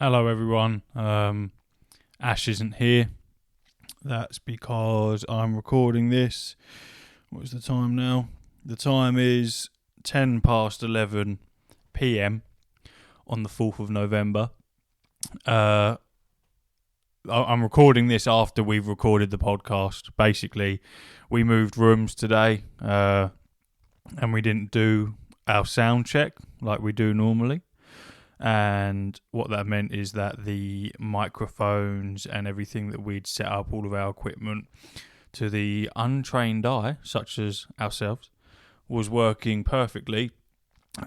Hello everyone. Ash isn't here. That's because I'm recording this. What's the time now? The time is 10 past 11 p.m. on the 4th of November. I'm recording this after we've recorded the podcast. Basically, we moved rooms today and we didn't do our sound check like we do normally. And what that meant is that the microphones and everything that we'd set up, all of our equipment, to the untrained eye, such as ourselves, was working perfectly.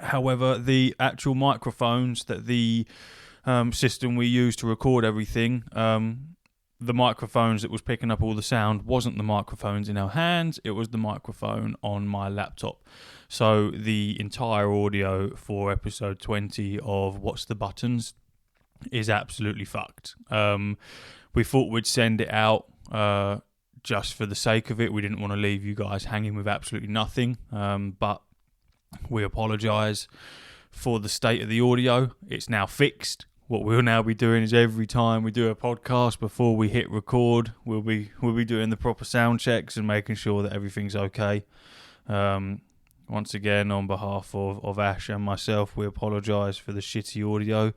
However, the actual microphones that the system we used to record everything, the microphones that was picking up all the sound wasn't the microphones in our hands, it was the microphone on my laptop. So the entire audio for episode 20 of What's the Buttons is absolutely fucked. We thought we'd send it out just for the sake of it. We didn't want to leave you guys hanging with absolutely nothing, but we apologise for the state of the audio. It's now fixed. What we'll now be doing is every time we do a podcast, before we hit record, we'll be doing the proper sound checks and making sure that everything's okay. Once again, on behalf of Ash and myself, we apologise for the shitty audio.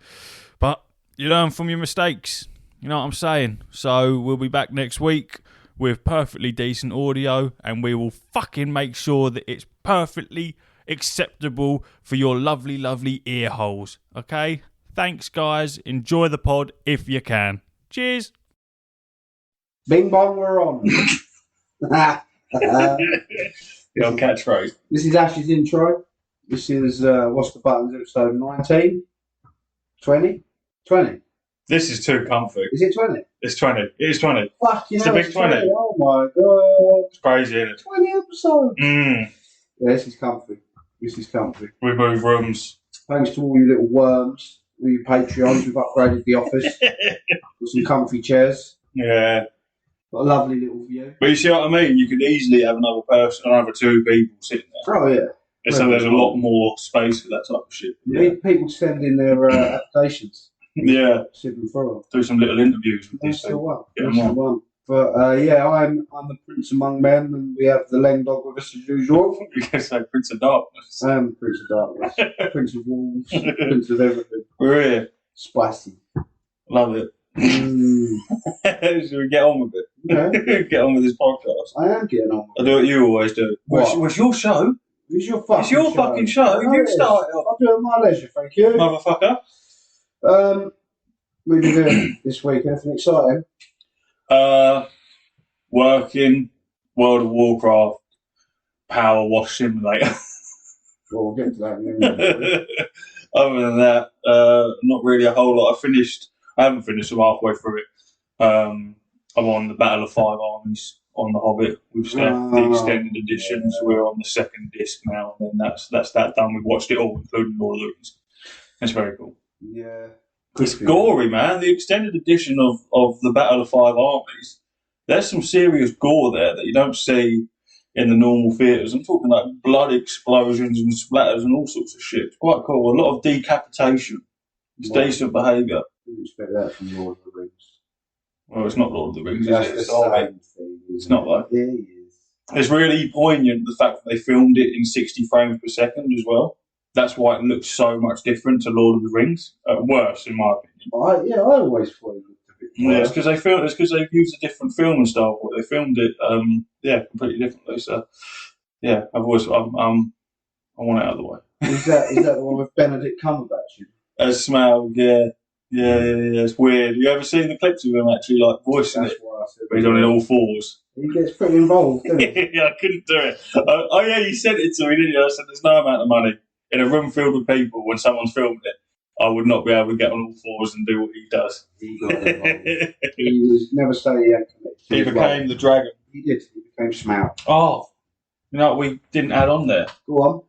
But you learn from your mistakes. You know what I'm saying? So we'll be back next week with perfectly decent audio, and we will fucking make sure that it's perfectly acceptable for your lovely, lovely ear holes. Okay? Thanks, guys. Enjoy the pod if you can. Cheers. Bing bong, we're on. The old catchphrase. This is Ash's intro. This is What's the Buttons, episode 19? 20? 20. This is too comfy. Is it 20? It's 20. It is 20. Fuck, you It's know, a big 20. Oh my god. It's crazy, isn't it? 20 episodes. Yeah, this is comfy. This is comfy. we move rooms. Thanks to all you little worms, all you Patreons, we've upgraded the office. Got some comfy chairs. Yeah. Got a lovely little view. But you see what I mean? You could easily have another person, another two people sitting there. Oh, yeah. And so there's a lot more space for that type of shit. Yeah. People send in their applications. Yeah. Sit them through. Do some little interviews with That's these the people. one. Get That's them the on. one. But yeah, I'm the Prince among men, and we have the Leng Dog with us as usual. You can say Prince of Darkness. Prince of Darkness, Prince of Wolves, Prince of everything. We're here. Spicy. Love it. Should we get on with it? Yeah, Get on with this podcast. I am getting on. I do what you always do. What? What's your show? It's your fucking It's your fucking show. Oh, You it is. start it off. I'll do it at my leisure, thank you. Motherfucker. What are you doing this week? Anything exciting? Working, World of Warcraft, Power Wash Simulator. Well, we'll get to that in a minute. Other than that, not really a whole lot. I haven't finished, I'm halfway through it. I'm on the Battle of Five Armies on the Hobbit. We've got the extended editions. Yeah. We're on the second disc now, and then that's that done. We've watched it all, including Lord of the Rings. It's very cool. Yeah. It's gory, man. The extended edition of the Battle of Five Armies, there's some serious gore there that you don't see in the normal theatres. I'm talking like blood explosions and splatters and all sorts of shit. It's quite cool. A lot of decapitation. It's decent behaviour. Didn't expect that from Lord of the Rings. Well, it's not Lord of the Rings, That's is it? the It's Hobbit. same thing. It's not though. Yeah, it is. It's really poignant, the fact that they filmed it in 60 frames per second as well. That's why it looks so much different to Lord of the Rings. Worse, in my opinion. I always thought it looked a bit Yeah, it's because they've used a different filming style for it. They filmed it, completely differently. So, yeah, I want it out of the way. Is that the one with Benedict Cumberbatch? As Smaug, yeah. It's weird. You ever seen the clips of him actually like voicing That's it? why I said Where he's on it all fours. He gets pretty involved, doesn't he? Yeah, I couldn't do it. Oh yeah, you sent it to me, didn't you? I said there's no amount of money in a room filled with people when someone's filmed it. I would not be able to get on all fours and do what he does. He got involved. He was never say he had connected. He became the dragon. He did. He became Smaug. Oh, you know what we didn't add on there? Go on.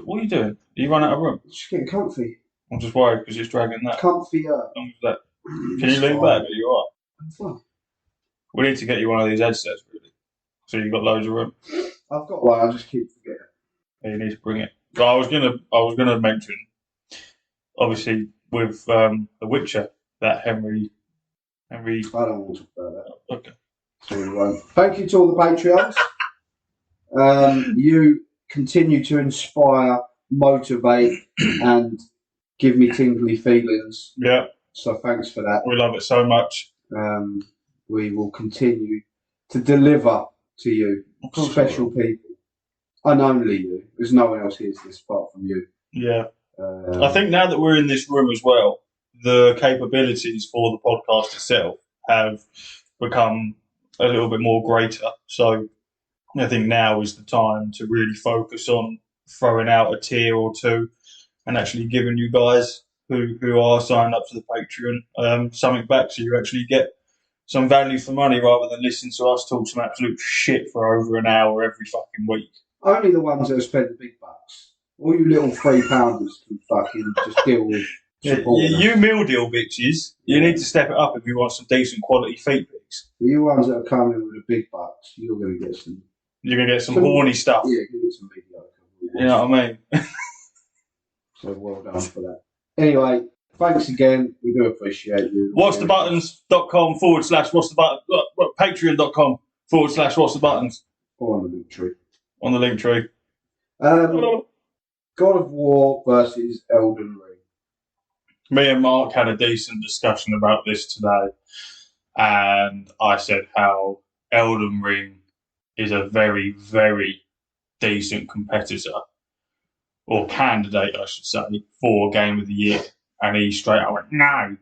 What are you doing? You run out of room? Just getting comfy. I'm just worried because it's dragging that. Comfier. That. Can you lean back? Are you alright? I'm fine. We need to get you one of these headsets, really. So you've got loads of room. I've got one. I just keep forgetting. Yeah, you need to bring it. But I was gonna mention. Obviously, The Witcher, that Henry. I don't want to talk about that. Okay. So we won't. Thank you to all the Patreons. You continue to inspire, motivate, and give me tingly feelings. Yeah. So thanks for that. We love it so much. We will continue to deliver to you special people. And only you. There's no one else hears this apart from you. Yeah. I think now that we're in this room as well, the capabilities for the podcast itself have become a little bit more greater. So I think now is the time to really focus on throwing out a tier or two and actually giving you guys who are signed up to the Patreon something back, so you actually get some value for money rather than listening to us talk some absolute shit for over an hour every fucking week. Only the ones that have spent the big bucks. All you little £3 can fucking just deal with. You meal deal bitches. You need to step it up if you want some decent quality feet pics. You ones that are coming with the big bucks, you're going to get some. You're going to get some horny stuff. Yeah, you're going to get some mediocre. You know what I mean? So well done for that. Anyway, thanks again. We do appreciate you. whatsthebuttons.com/whatsthebutton. Patreon.com/whatsthebuttons. Or on the link tree. On the link tree. God of War versus Elden Ring. Me and Mark had a decent discussion about this today, and I said how Elden Ring is a very, very decent competitor, or candidate, I should say, for Game of the Year. And he straight out went, no,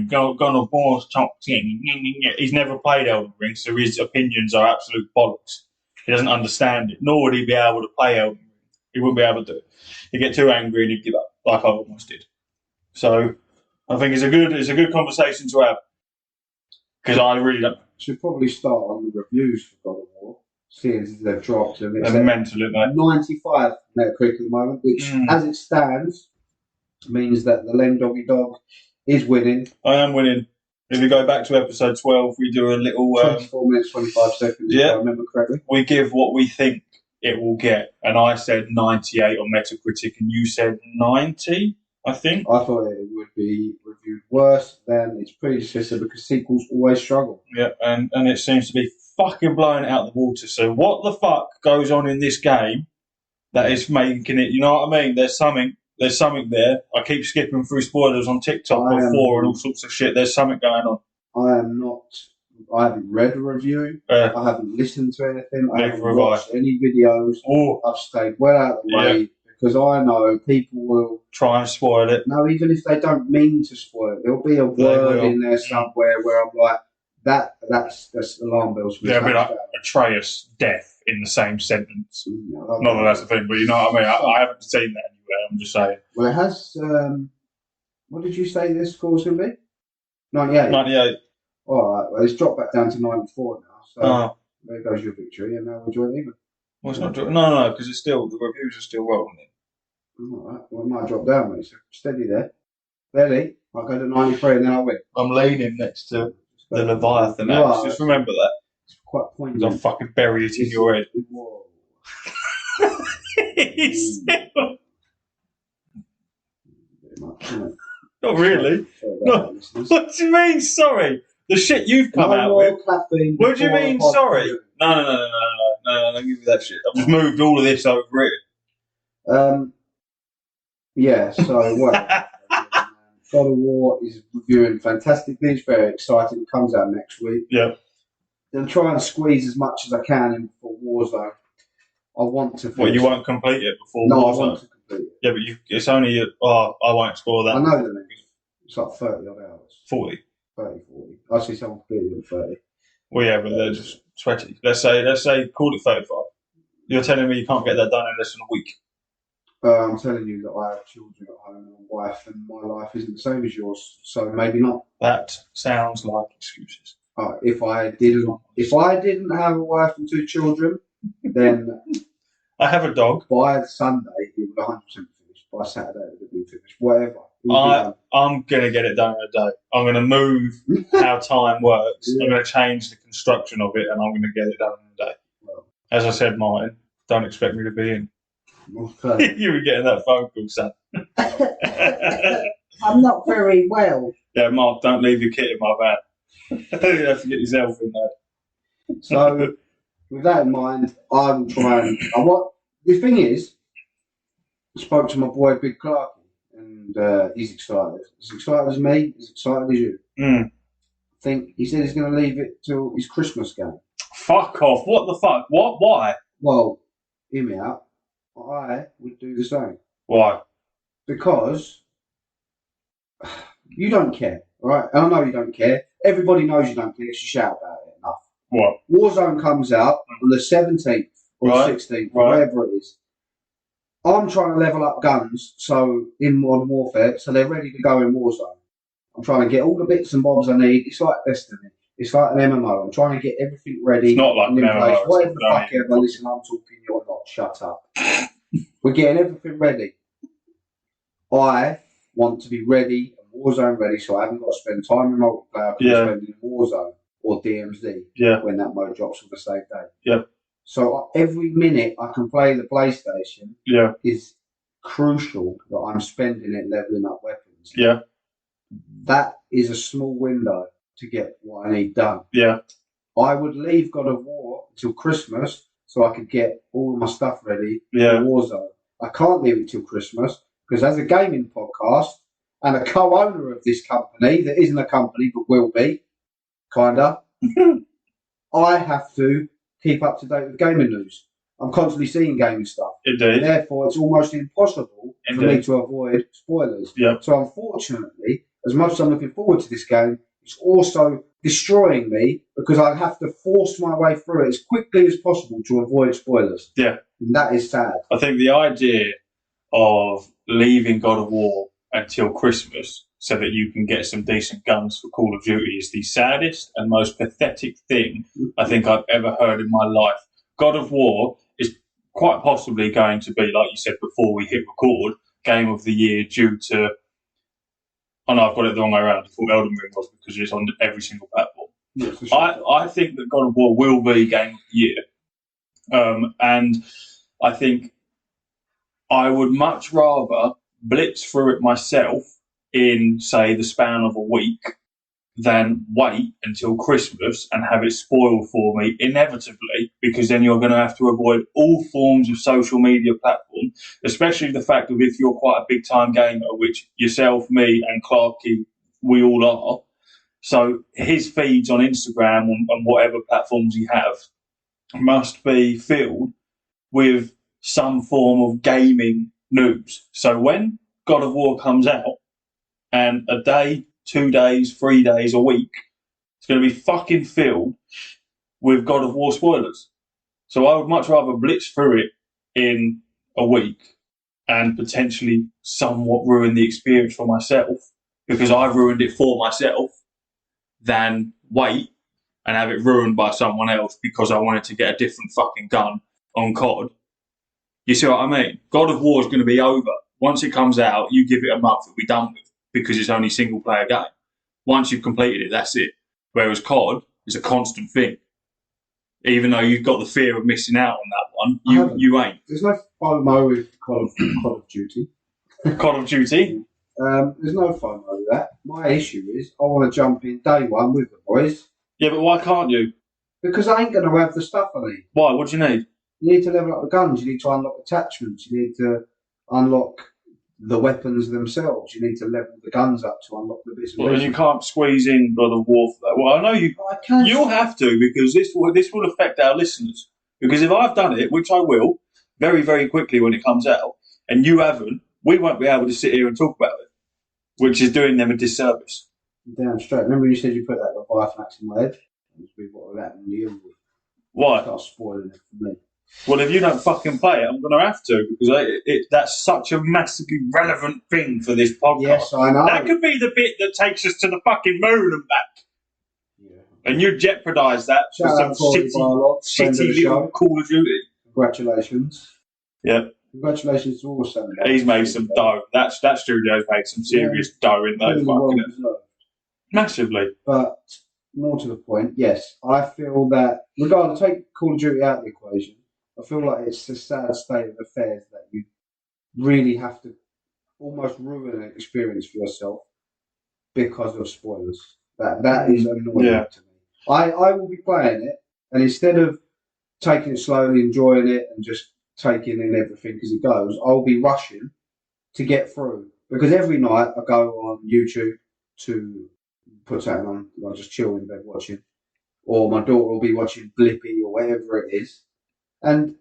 God of War's top 10. He's never played Elden Ring, so his opinions are absolute bollocks. He doesn't understand it, nor would he be able to play Elden Ring. He wouldn't be able to do it. He'd get too angry and he'd give up, like I almost did. So I think it's a good conversation to have, because I really don't. Should probably start on the reviews for God of War, seeing as they've dropped. And they're mental, aren't they? 95 Metacritic at the moment, which, as it stands, means that the Len Doggy Dog is winning. I am winning. If we go back to episode 12, we do a little 24 minutes, 25 seconds, if I remember correctly. We give what we think it will get, and I said 98 on Metacritic, and you said 90, I think. I thought it would be reviewed worse than its predecessor because sequels always struggle. Yeah, and it seems to be fucking blowing it out the water. So what the fuck goes on in this game that is making it? You know what I mean? There's something there. I keep skipping through spoilers on TikTok before and all sorts of shit. There's something going on. I haven't read a review. I haven't listened to anything. I haven't watched any videos. I've stayed well out of the way because I know people will try and spoil it. No, even if they don't mean to spoil it, there'll be a word in there somewhere where I'm like, that's alarm bells. There'll be like Atreus death in the same sentence. Not that that's the thing, but you know what I mean. I haven't seen that anywhere. I'm just saying. Well, it has. What did you say this score's going to be? 98. 98. All right. Well, it's dropped back down to 94 now. So there goes your victory, and now we're joint even. Well, it's not no, because it's still the reviews are still rolling in. All right. Well, it might drop down, mate. So steady there. Steady. I'll go to 93 and then I'll win. I'm leaning next to the Leviathan axe. Just remember that. It's quite poignant. I'll fucking bury it in your head. Whoa. Not really. No. What do you mean, sorry? The shit you've come out with. What do you mean, sorry? No. Don't give me that shit. I've just moved all of this over here. Yeah, so what? God of War is reviewing fantastically. It's very exciting. It comes out next week. Yeah. I'll try and squeeze as much as I can in for Warzone. I want to. Well, you won't complete it before Warzone? No, I want to complete it. Yeah, but it's only. I won't explore that. I know the name. It's like 30 odd hours. 40. 30, 40. I see someone completed it at 30. Well, yeah, but they're just sweaty. Let's say call it 35. You're telling me you can't get that done in less than a week. I'm telling you that I have children at home and a wife, and my life isn't the same as yours, so maybe not. That sounds like excuses. If I didn't have a wife and 2 children, then I have a dog. By Sunday, it would 100% finish. By Saturday, it would have been finished. Whatever. I'm gonna get it done in a day. I'm gonna move how time works. Yeah. I'm gonna change the construction of it, and I'm gonna get it done in a day. Well, as I said, Martin, don't expect me to be in. Okay. You were getting that phone call, son. I'm not very well. Yeah, Mark, don't leave your kit in my van. You have to get yourself in there. So, with that in mind, I will try and. The thing is, I spoke to my boy Big Clark, and he's excited. As excited as me, as excited as you. Mm. I think he said he's going to leave it till his Christmas game. Fuck off. What the fuck? What? Why? Well, hear me out. I would do the same. Why? Because you don't care, all right? And I know you don't care. Everybody knows you don't care because you shout about it enough. What? Warzone comes out on the 17th or 16th, or whatever it is. I'm trying to level up guns in Modern Warfare, so they're ready to go in Warzone. I'm trying to get all the bits and bobs I need. It's like Destiny. It's like an MMO. I'm trying to get everything ready. It's not like an MMO. Whatever the fuck ever. Listen, I'm talking, you're not. Shut up. We're getting everything ready. I want to be ready and Warzone ready, so I haven't got to spend time in multiplayer. I'm spending in Warzone or DMZ when that mode drops for the same day. Yeah. So every minute I can play the PlayStation is crucial that I'm spending it leveling up weapons. Yeah. That is a small window to get what I need done. Yeah. I would leave God of War until Christmas so I could get all of my stuff ready for Warzone. I can't leave it till Christmas because as a gaming podcast and a co-owner of this company that isn't a company but will be, kinda, I have to keep up to date with gaming news. I'm constantly seeing gaming stuff. Indeed. Therefore, it's almost impossible for me to avoid spoilers. Yep. So unfortunately, as much as I'm looking forward to this game, it's also destroying me because I have to force my way through it as quickly as possible to avoid spoilers. Yeah. And that is sad. I think the idea of leaving God of War until Christmas so that you can get some decent guns for Call of Duty is the saddest and most pathetic thing I think I've ever heard in my life. God of War is quite possibly going to be, like you said before we hit record, Game of the Year due to... Oh no, I've got it the wrong way around. I thought Elden Ring was because it's on every single platform. Yeah, for sure. I think that God of War will be Game of the Year. And I think I would much rather blitz through it myself in, say, the span of a week than wait until Christmas and have it spoiled for me inevitably, because then you're going to have to avoid all forms of social media platform, especially the fact of if you're quite a big time gamer, which yourself, me and Clarky, we all are. So his feeds on Instagram and whatever platforms he have must be filled with some form of gaming news. So when God of War comes out, and a day, 2 days, 3 days, a week, it's going to be fucking filled with God of War spoilers. So I would much rather blitz through it in a week and potentially somewhat ruin the experience for myself because I ruined it for myself than wait and have it ruined by someone else because I wanted to get a different fucking gun on COD. You see what I mean? God of War is going to be over. Once it comes out, you give it a month, it'll be done with because it's only a single player game. Once you've completed it, that's it. Whereas COD is a constant thing. Even though you've got the fear of missing out on that one, you ain't. There's no FOMO with Call of Duty. Call of Duty? There's no FOMO with that. My issue is I want to jump in day one with the boys. Yeah, but why can't you? Because I ain't going to have the stuff I need. Why? What do you need? You need to level up the guns. You need to unlock attachments. You need to unlock the weapons themselves. You need to level the guns up to unlock the bits and pieces. Well, you can't squeeze in God of War for that. Well, I know you. You'll have to because this will affect our listeners. Because if I've done it, which I will, very, very quickly when it comes out, and you haven't, we won't be able to sit here and talk about it, which is doing them a disservice. Damn straight. Remember you said you put that Leviathan axe in my head? Why? Start spoiling it for me. Well, if you don't fucking play it, I'm going to have to because that's such a massively relevant thing for this podcast. Yes, I know. That could be the bit that takes us to the fucking moon and back. Yeah. And you jeopardise that for some shitty little Call of Duty. Congratulations. Yeah. Congratulations to all of them. He's made some dough. That studio's made some serious dough in those fucking massively. But more to the point, yes, I feel that regardless, take Call of Duty out of the equation. I feel like it's a sad state of affairs that you really have to almost ruin an experience for yourself because of spoilers. That is annoying to me. I will be playing it, and instead of taking it slowly, enjoying it, and just taking in everything as it goes, I'll be rushing to get through. Because every night I go on YouTube to put something on, and I just chill in bed watching. Or my daughter will be watching Blippi or whatever it is. And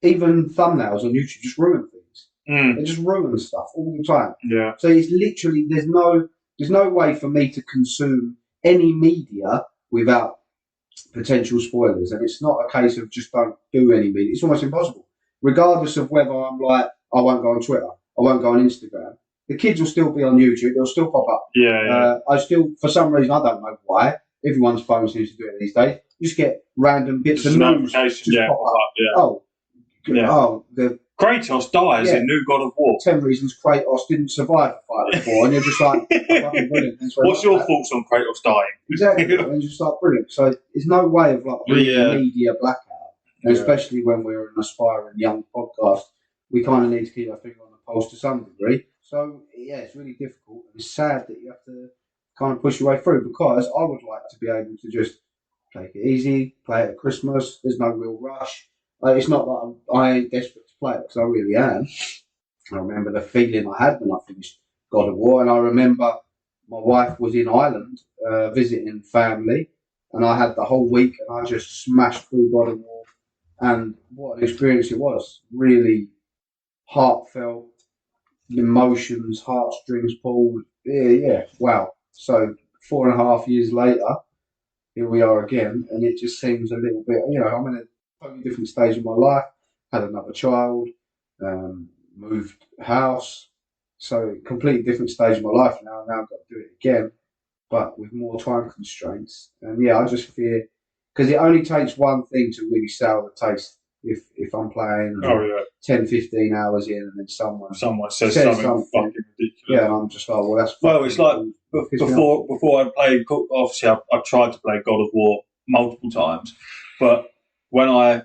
even thumbnails on YouTube just ruin things. They just ruin stuff all the time. Yeah. So it's literally, there's no way for me to consume any media without potential spoilers. And it's not a case of just don't do any media. It's almost impossible. Regardless of whether I'm like, I won't go on Twitter, I won't go on Instagram. The kids will still be on YouTube. They'll still pop up. I still, for some reason, I don't know why. Everyone's phone seems to do it these days. You just get random bits of news just pop up. The Kratos dies in New God of War. 10 reasons Kratos didn't survive the fight before, and you're just like, fucking brilliant. What's your thoughts on Kratos dying? Exactly, and it's just like brilliant. So there's no way of like media blackout, and especially when we're an aspiring young podcast, we kind of need to keep our finger on the pulse to some degree. So yeah, it's really difficult, and it's sad that you have to kind of push your way through, because I would like to be able to just take it easy, play it at Christmas. There's no real rush. It's not that I ain't desperate to play it, because I really am. I remember the feeling I had when I finished God of War, and I remember my wife was in Ireland visiting family, and I had the whole week, and I just smashed through God of War, and what an experience it was. Really heartfelt, emotions, heartstrings pulled. Yeah, wow. So 4.5 years later, here we are again, and it just seems a little bit, I'm in a totally different stage of my life, had another child, moved house, so completely different stage of my life now. Now I've got to do it again, but with more time constraints. And yeah, I just fear, because it only takes one thing to really sour the taste. If I'm playing 10, 15 hours in, and then someone says something fucking ridiculous. Yeah, and I'm just like, well, that's it's like before I played, obviously I tried to play God of War multiple times, but when I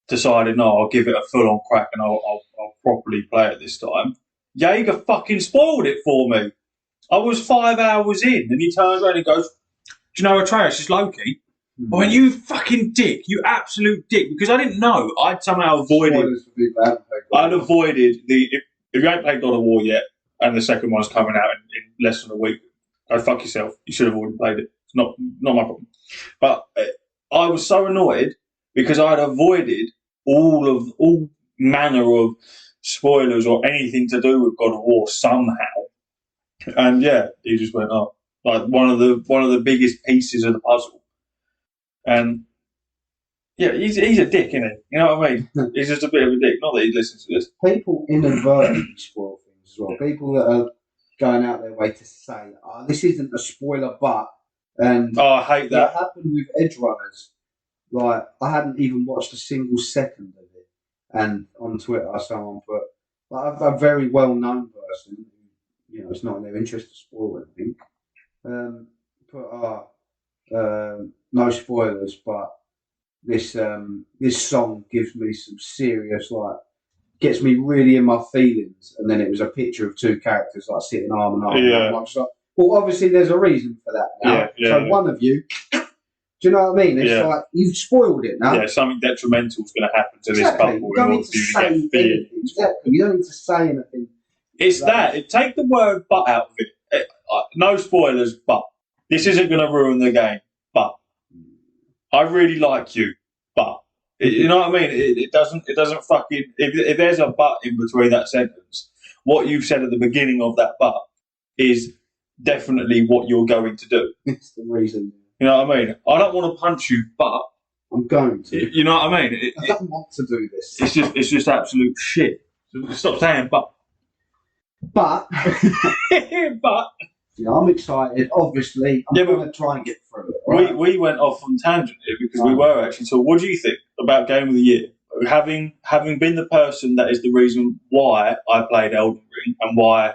decided, no, I'll give it a full-on crack and I'll properly play it this time, Jaeger fucking spoiled it for me. I was 5 hours in, and he turns around and goes, do you know Atreus is Loki? I went, you fucking dick, you absolute dick, because I didn't know. I'd somehow avoided. I'd avoided the. If you ain't played God of War yet, and the second one's coming out in less than a week, go fuck yourself. You should have already played it. It's not my problem. But I was so annoyed because I'd avoided all manner of spoilers or anything to do with God of War somehow. And yeah, he just went up like one of the biggest pieces of the puzzle. And yeah, he's a dick, isn't he? You know what I mean? He's just a bit of a dick. Not that he listens to this. People inadvertently spoil things as well. People that are going out their way to say, this isn't a spoiler, but... And I hate that. It happened with Edge Runners. Like, I hadn't even watched a single second of it. And on Twitter, someone put... Like, a very well-known person, it's not in their interest to spoil anything, no spoilers, but this song gives me some serious, gets me really in my feelings. And then it was a picture of two characters sitting arm in arm. Yeah. And I'm just like, well, obviously there's a reason for that now. So one of you, do you know what I mean? It's like you've spoiled it now. Yeah, something detrimental is going to happen to this couple. You don't need to say anything. Exactly. You don't need to say anything. It's take the word "but" out of it. No spoilers, but this isn't going to ruin the game. But I really like you, but you know what I mean. It doesn't fucking. If there's a but in between that sentence, what you've said at the beginning of that but is definitely what you're going to do. It's the reason. You know what I mean? I don't want to punch you, but I'm going to. You know what I mean? I don't want to do this. It's just absolute shit. So stop saying but. But I'm excited. Obviously, I'm going to try and get through it. Right? We went off on tangent here because we were actually. So, what do you think about Game of the Year? Having been the person that is the reason why I played Elden Ring and why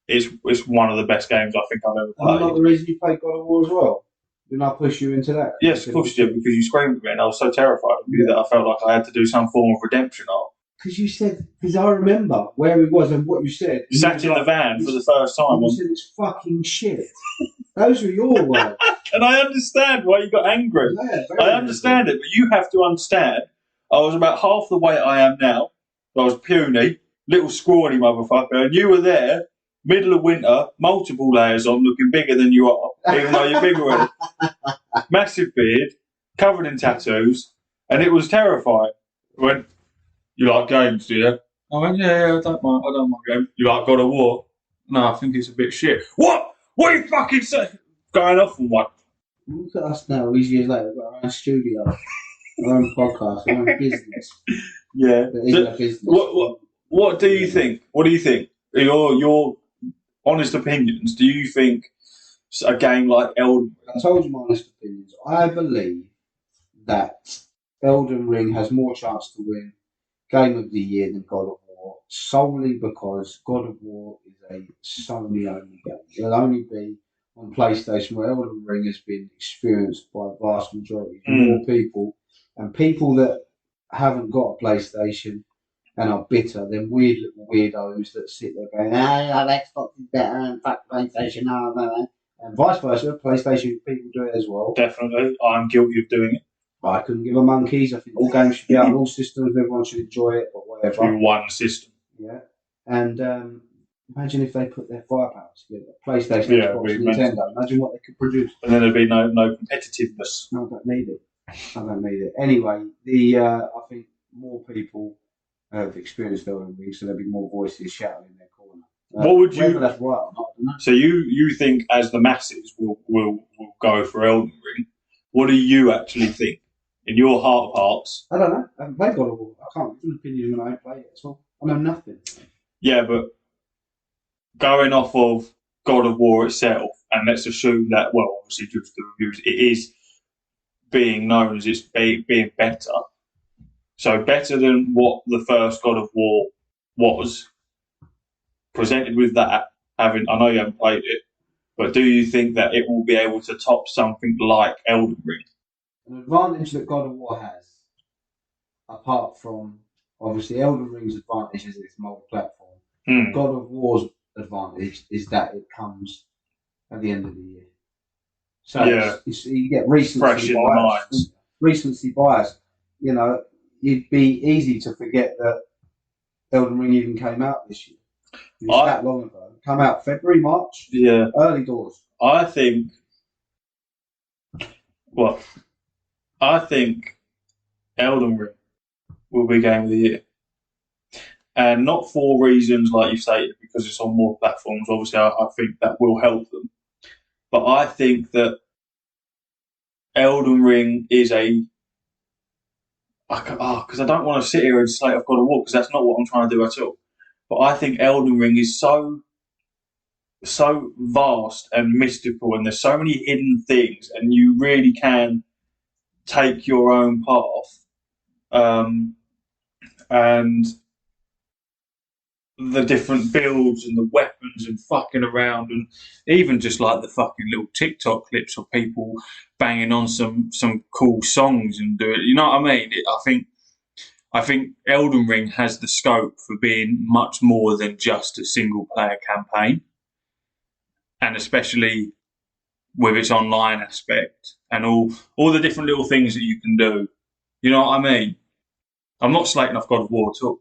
it's one of the best games I think I've ever played. And not the reason you played God of War as well. Didn't I push you into that? Yes, of course you did, because you screamed at me and I was so terrified of you that I felt like I had to do some form of redemption arc. because you said, because I remember where he was and what you said. Sat in the van for the first time. You said it's fucking shit. Those were your words. And I understand why you got angry. Yeah, I understand it, but you have to understand. I was about half the weight I am now. I was puny, little scrawny motherfucker, and you were there, middle of winter, multiple layers on, looking bigger than you are, even though you're bigger already. Massive beard, covered in tattoos, and it was terrifying. I went, "You like games, do you?" I went, "Yeah, I don't mind games." "You like God of War?" "No, I think it's a bit shit." "What? What are you fucking saying?" Going off on one. Look at us now, these years later, we've got our own studio, our own podcast, our own business. Yeah. A business. What do you think? What do you think? Your honest opinions. Do you think a game like Elden Ring? I told you my honest opinions. I believe that Elden Ring has more chance to win Game of the Year than God of War, solely because God of War is a Sony only game. It'll only be on PlayStation, where Elden Ring has been experienced by a vast majority more people, and people that haven't got a PlayStation and are bitter, then weird little weirdos that sit there going, Xbox is better and fuck PlayStation, and vice versa. PlayStation people do it as well. Definitely, I'm guilty of doing it. I couldn't give a monkeys. I think all games should be out on all systems. Everyone should enjoy it, but whatever. Through one system. Yeah, and imagine if they put their firepower together. PlayStation, Xbox, Nintendo. Imagine what they could produce. And then there'd be no competitiveness. No, I don't need it. Anyway, I think more people have experienced Elden Ring, so there'll be more voices shouting in their corner. What would you? Whether that's right or not, I don't know. So you think as the masses will go for Elden Ring? What do you actually think? In your heart of hearts? I don't know. I haven't played God of War. I can't give an opinion when I ain't played it at all. I know nothing. Yeah, but going off of God of War itself, and let's assume that, well, obviously due to the reviews, it is being known as it's being better. So better than what the first God of War was. Presented with that, I know you haven't played it, but do you think that it will be able to top something like Elden Ring? An advantage that God of War has, apart from obviously Elden Ring's advantage is it's multi-platform. God of War's advantage is that it comes at the end of the year. So you get recency bias. Recency bias. You know, it'd be easy to forget that Elden Ring even came out this year. It's that long ago. Come out February, March. Yeah. Early doors. I think Elden Ring will be Game of the Year. And not for reasons like you stated, because it's on more platforms. Obviously, I think that will help them. But I think that Elden Ring is because I don't want to sit here and slate off God of War, because that's not what I'm trying to do at all. But I think Elden Ring is so vast and mystical, and there's so many hidden things, and you really can take your own path. And the different builds and the weapons and fucking around, and even just like the fucking little TikTok clips of people banging on some cool songs and do it. You know what I mean? I think Elden Ring has the scope for being much more than just a single player campaign, and especially with its online aspect and all the different little things that you can do. You know what I mean? I'm not slating off God of War at all.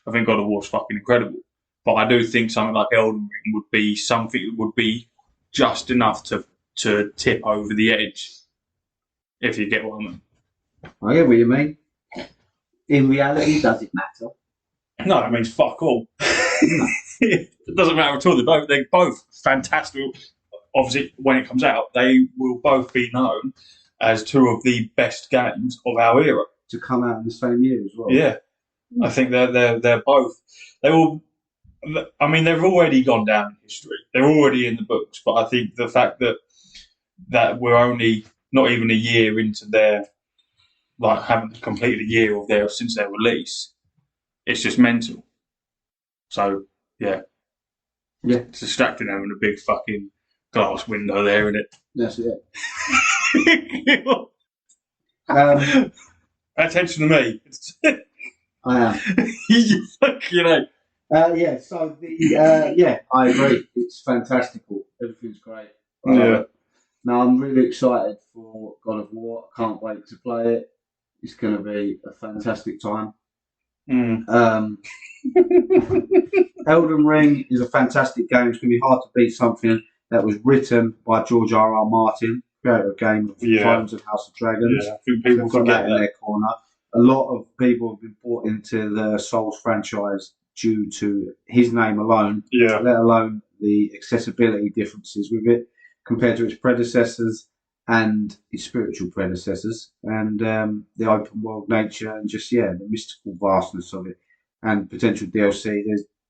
I think God of War is fucking incredible. But I do think something like Elden Ring would be something that would be just enough to tip over the edge, if you get what I mean. I get what you mean. In reality, does it matter? No, it means fuck all. It doesn't matter at all. They're both fantastic. Obviously, when it comes out, they will both be known as two of the best games of our era. To come out in the same year as well. Yeah, I think they're both. They will. I mean, they've already gone down in history. They're already in the books. But I think the fact that we're only not even a year into their, like, haven't completed a year since their release, it's just mental. So yeah, it's distracting having a big fucking glass window there, isn't it? That's it. Attention to me. I am. You fucking know. So I agree. It's fantastical. Everything's great. Yeah. Now I'm really excited for God of War. I can't wait to play it. It's going to be a fantastic time. Elden Ring is a fantastic game. It's going to be hard to beat something that was written by George R.R. Martin, creator of Game of Thrones and House of Dragons. Yeah, I think people got forget that in their corner. A lot of people have been brought into the Souls franchise due to his name alone, let alone the accessibility differences with it compared to its predecessors and its spiritual predecessors, and the open world nature and just the mystical vastness of it and potential DLC.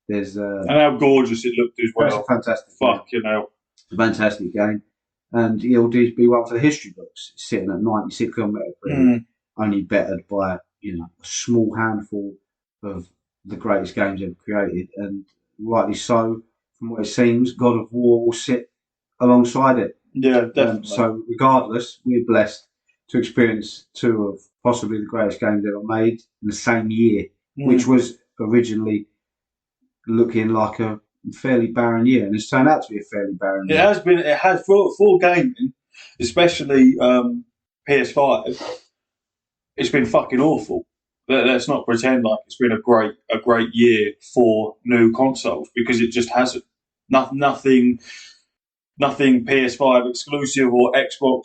There's and how gorgeous it looked as well. That's a fantastic fucking hell. It's a fantastic game, and it'll be one for the history books. It's sitting at 96 on Metacritic, only bettered by a small handful of the greatest games ever created, and rightly so. From what it seems, God of War will sit alongside it. Yeah, definitely. So regardless, we're blessed to experience two of possibly the greatest games ever made in the same year, which was originally looking like a fairly barren year, and it's turned out to be a fairly barren year. It has for gaming, especially PS5. It's been fucking awful. Let's not pretend like it's been a great year for new consoles, because it just hasn't. Nothing PS5 exclusive or Xbox.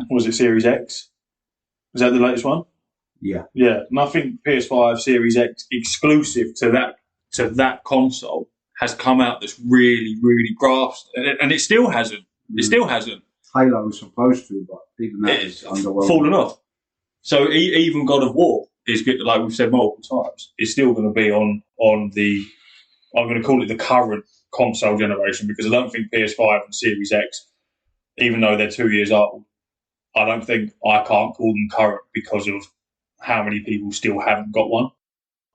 Was it Series X? Is that the latest one? Yeah. Yeah. Nothing PS5 Series X exclusive to that console has come out that's really grasped, and it still hasn't. It still hasn't. Halo was supposed to, but even that is underwhelming. Fallen off. So even God of War is good, like we've said multiple times. It's still going to be on the. I'm going to call it the current console generation, because I don't think PS5 and Series X, even though they're 2 years old, I don't think I can't call them current because of how many people still haven't got one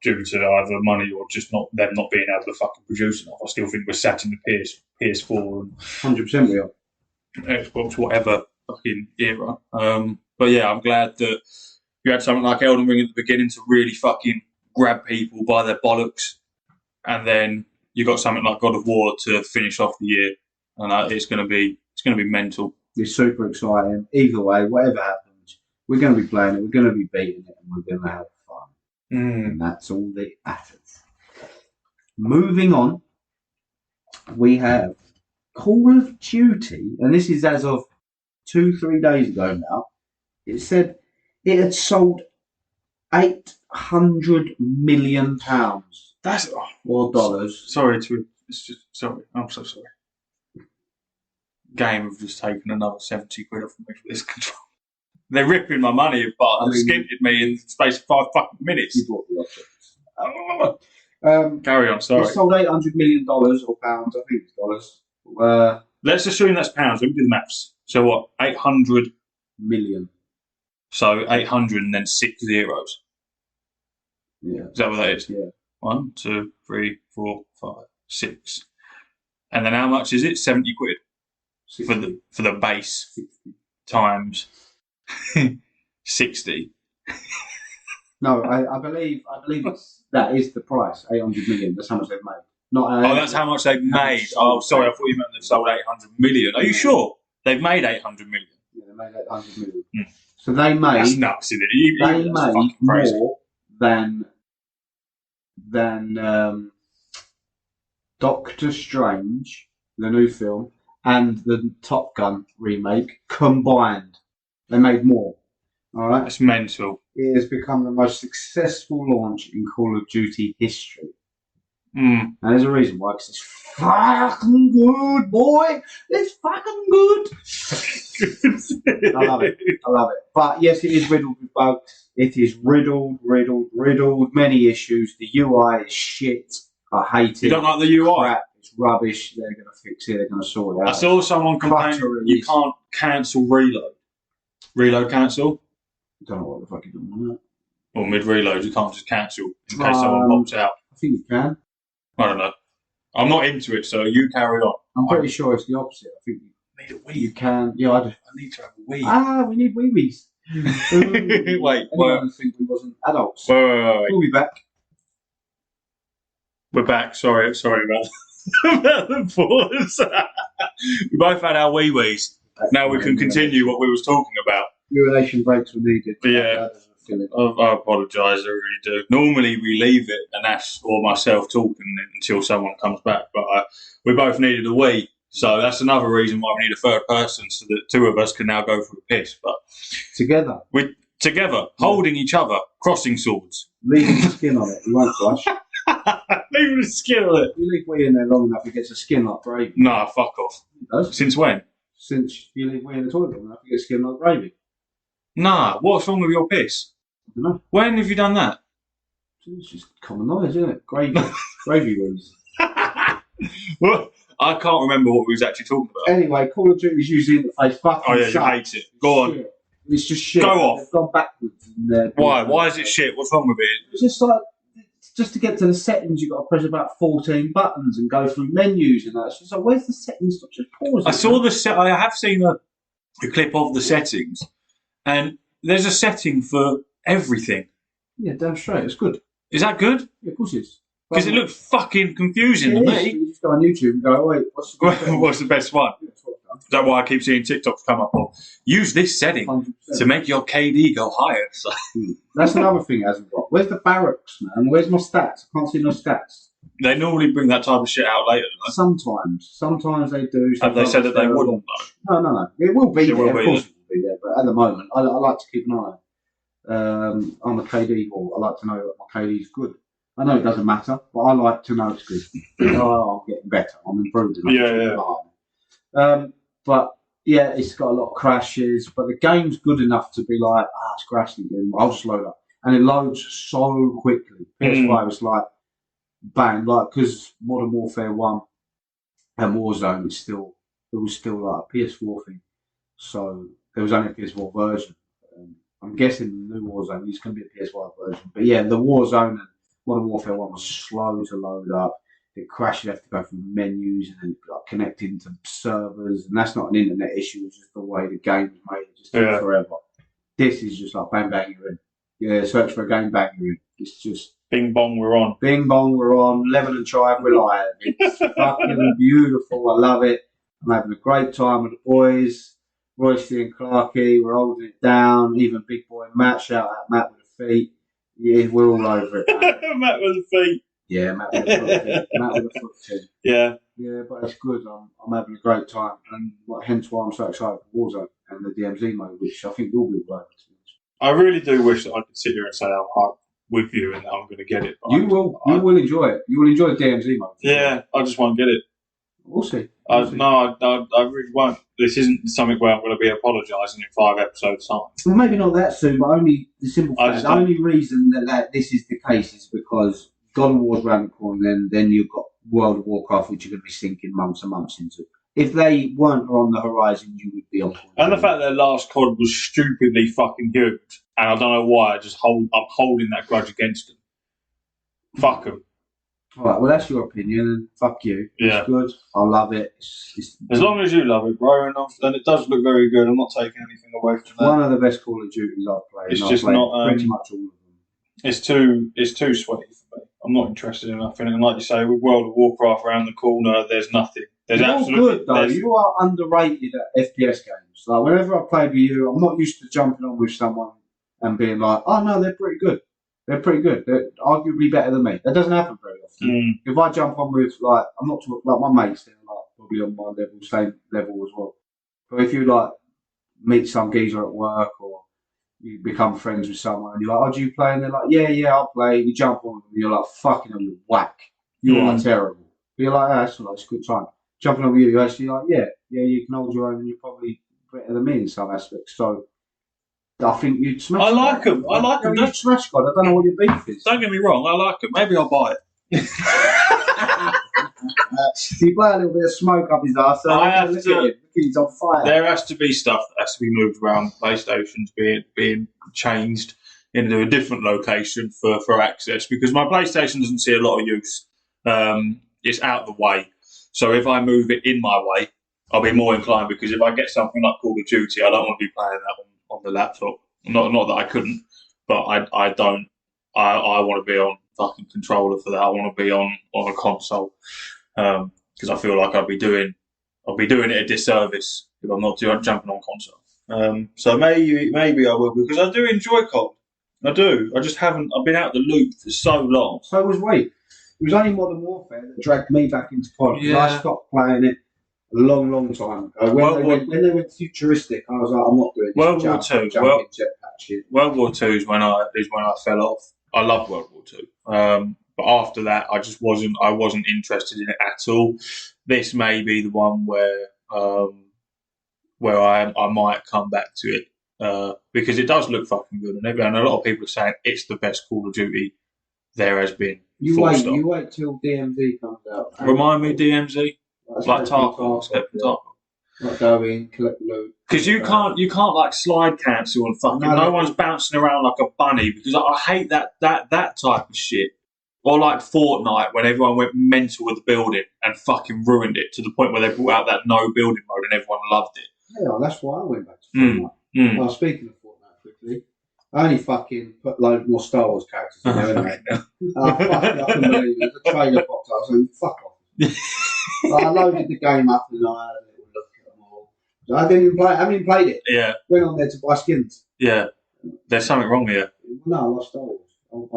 due to either money or just not being able to fucking produce enough. I still think we're sat in the PS4 and 100% we are. Xbox, whatever fucking era. But yeah, I'm glad that you had something like Elden Ring at the beginning to really fucking grab people by their bollocks, and then you got something like God of War to finish off the year, and it's going to be mental. It's super exciting. Either way, whatever happens, we're going to be playing it, we're going to be beating it, and we're going to have fun. And that's all that matters. Moving on, we have Call of Duty, and this is as of 2-3 days ago now. It said it had sold £800 million. That's or dollars. Sorry. I'm so sorry. Game have just taken another 70 quid off me for this control. They're ripping my money apart and skinted me in the space of 5 fucking minutes. You bought the options. Carry on, sorry. It sold $800 million or pounds, I think it's dollars. Let's assume that's pounds. Let me do the maths. So what? 800 million. So 800 and then 6 zeros. Yeah. Is that what that is? Yeah. 1, 2, 3, 4, 5, 6. And then how much is it? 70 quid 60. for the base 60. times 60. No, I believe that is the price. 800 million. That's how much they've made. That's how much they've made. Oh, sorry, I thought you meant they've sold 800 million. Are you sure? They've made 800 million. Yeah, they made 800 million. So they made. That's nuts, isn't it? They made more than Doctor Strange, the new film, and the Top Gun remake combined. They made more. All right, that's mental. It has become the most successful launch in Call of Duty history. And there's a reason why, because it's fucking good, boy. It's fucking good. I love it. But yes, it is riddled with bugs. It is riddled. Many issues. The UI is shit. I hate it. You don't like the UI? Crap. It's rubbish. They're going to fix it. They're going to sort it out. I saw someone complain you can't cancel reload. Reload cancel? I don't know what the fuck you're doing with that. Or mid-reload, you can't just cancel in case someone pops out. I think you can. I don't know. I'm not into it, so you carry on. I'm pretty sure it's the opposite. I think I need a Wii. You can. Yeah, I need to have a Wii. We need Wii. Wait, anyone think we wasn't adults? Wait. We'll be back. We're back. Sorry about the pause. We both had our wee-wees. Now we can continue what we was talking about. Urination breaks were needed. Yeah. I apologise, I really do. Normally we leave it, and Ash or myself talking until someone comes back, but we both needed a wee, so that's another reason why we need a third person, so that two of us can now go for a piss. But together, holding each other, crossing swords, leaving the skin on it. We won't flush. leaving the skin on it. You leave wee in there long enough, it gets a skin like gravy. Nah, fuck off. It does. Since when? Since you leave wee in the toilet long enough, it gets skin like gravy. Nah, what's wrong with your piss? I don't know. When have you done that? It's just common knowledge, isn't it? Gravy wees. Well, I can't remember what we was actually talking about. Anyway, Call of Duty's user interface fucking you hate it. Go on. Shit. It's just shit. Go off. They've gone backwards. Why? Why is it shit? What's wrong with it? It's just like, just to get to the settings, you've got to press about 14 buttons and go through menus and that. It's just like, where's the settings? Just pause it. I have seen a clip of the settings, and there's a setting for everything. Yeah, damn straight. It's good. Is that good? Yeah, of course it is. Because it looks fucking confusing to me. You just go on YouTube and go, wait, what's the best one? What's the best one? Is that why I keep seeing TikToks come up? Or use this setting 100%. to make your KD go higher. So. That's another thing it hasn't got. Where's the barracks, man? Where's my stats? I can't see no stats. They normally bring that type of shit out later, don't they? Sometimes they do. Have they said that they wouldn't, though? No. It will be there. Will Of be course there. it will be there. But at the moment, I like to keep an eye on it. I'm a KD whore. I like to know that my KD is good. I know it doesn't matter, but I like to know it's good. I'm getting better. I'm improving. But yeah, it's got a lot of crashes, but the game's good enough to be like, it's crashing again. I'll just load up. And it loads so quickly. PS5 is like, bang, like, because Modern Warfare 1 and Warzone it was still like a PS4 thing. So there was only a PS4 version. I'm guessing the new Warzone is going to be a PS5 version. But yeah, the Warzone and Modern Warfare 1 was slow to load up. It crashed, you have to go through menus and then like, connecting to servers. And that's not an internet issue, it's just the way the game was made. It just took forever. This is just like bang, bang, you're in. Yeah, search for a game, bang, you're in. It's just... Bing bong, we're on. Bing bong, we're on. Lemon and Chive, we're live. It's fucking beautiful. I love it. I'm having a great time with the boys. Royce and Clarkey, we're holding it down. Even big boy Matt, shout out Matt with the feet. Yeah, we're all over it. Matt with the feet. Yeah, Matt with the foot team. Matt with the foot team. Yeah. Yeah, but it's good. I'm having a great time, and hence why I'm so excited for Warzone and the DMZ mode, which I think will be playing. I really do wish that I could sit here and say I'm hyped with you and that I'm going to get it. But you will enjoy it. You will enjoy the DMZ mode. Yeah, I just won't get it. We'll see. No, I really won't. This isn't something where I'm going to be apologising in 5 episodes' time. Well, maybe not that soon, but only the simple fact. The only reason that this is the case is because God of War's around the corner, and then you've got World of Warcraft, which you're going to be sinking months and months into. If they weren't on the horizon, you would be on. And the fact that their last COD was stupidly fucking huge, and I don't know why, I'm holding that grudge against them. Fuck them. All right, well, that's your opinion, and fuck you. Yeah. It's good. I love it. As long as you love it, bro, and it does look very good. I'm not taking anything away from that. One of the best Call of Duties I've played. It's just not pretty much all of them. It's too sweaty for me. I'm not interested in nothing. And like you say, with World of Warcraft around the corner, there's nothing. There's You're absolutely good though. You are underrated at FPS games. Like whenever I played with you, I'm not used to jumping on with someone and being like, "Oh no, they're pretty good. They're pretty good. They're arguably better than me." That doesn't happen very often. If I jump on with I'm not talking like my mates. They're like probably on my level, same level as well. But if you like meet some geezer at work or you become friends with someone and you're like, "Oh, do you play?" And they're like, "Yeah, I'll play." You jump on and you're like, "Fucking hell, you're whack. You are terrible." But you're like, "That's all right. It's a good time." Jumping on with you're actually like, yeah, you can hold your own and you're probably better than me in some aspects. So I think you'd smash I like them. I like them. You'd smash God. I don't know what your beef is. Don't get me wrong. I like them. Maybe I'll buy it. You play a little bit of smoke up his arse. I have look to. at him. He's on fire. There has to be stuff that has to be moved around. PlayStation's being changed into a different location for access because my PlayStation doesn't see a lot of use. It's out of the way. So if I move it in my way, I'll be more inclined because if I get something like Call of Duty, I don't want to be playing that on the laptop. Not that I couldn't, but I don't. I want to be on fucking controller for that. I want to be on a console because I feel like I'll be doing it a disservice if I'm not jumping on console. So maybe I will, because I do enjoy COD. I do. I just haven't. I've been out the loop for so long. So was we. It was only Modern Warfare that dragged me back into COD. Yeah. I stopped playing it a long time ago. When they went futuristic, I was like, I'm not doing this. World War II. World War II is when I fell off. I loved World War II. But after that, I just wasn't interested in it at all. This may be the one where I might come back to it because it does look fucking good, and a lot of people are saying it's the best Call of Duty there has been. You wait till DMZ comes out. Remind me, DMZ, like Tarkov. Like go in, collect loot. Because you can't like slide cancel and fucking no one's bouncing around like a bunny, because I hate that type of shit. Or like Fortnite, when everyone went mental with the building and fucking ruined it to the point where they brought out that no building mode and everyone loved it. Yeah, that's why I went back to Fortnite. Well, speaking of Fortnite quickly, I only fucking put loads more Star Wars characters in there, anyway. I couldn't believe it. The trailer popped up, I was like, fuck off. I loaded the game up and I had a little look at them all. So I haven't even played it. Yeah. Went on there to buy skins. Yeah. There's something wrong here. No, I love Star Wars.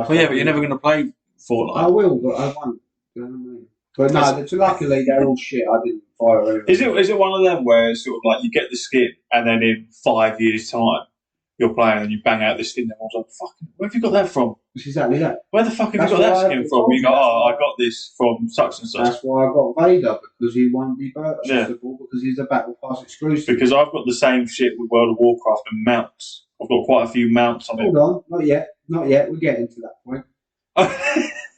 But you're never going to play Fortnite. I will, but I won't. You know what I mean? But no, luckily they're all shit. I didn't fire anyone. Is it one of them where it's sort of like you get the skin and then in 5 years' time you're playing and you bang out the skin and everyone's like, fucking, where have you got that from? It's exactly that. Where the fuck have you got that skin from? You go, I got this from such and such. That's why I got Vader, because he won't be purchasable because he's a Battle Pass exclusive. Because I've got the same shit with World of Warcraft and mounts. I've got quite a few mounts on it. Hold on, not yet. We're getting to that point.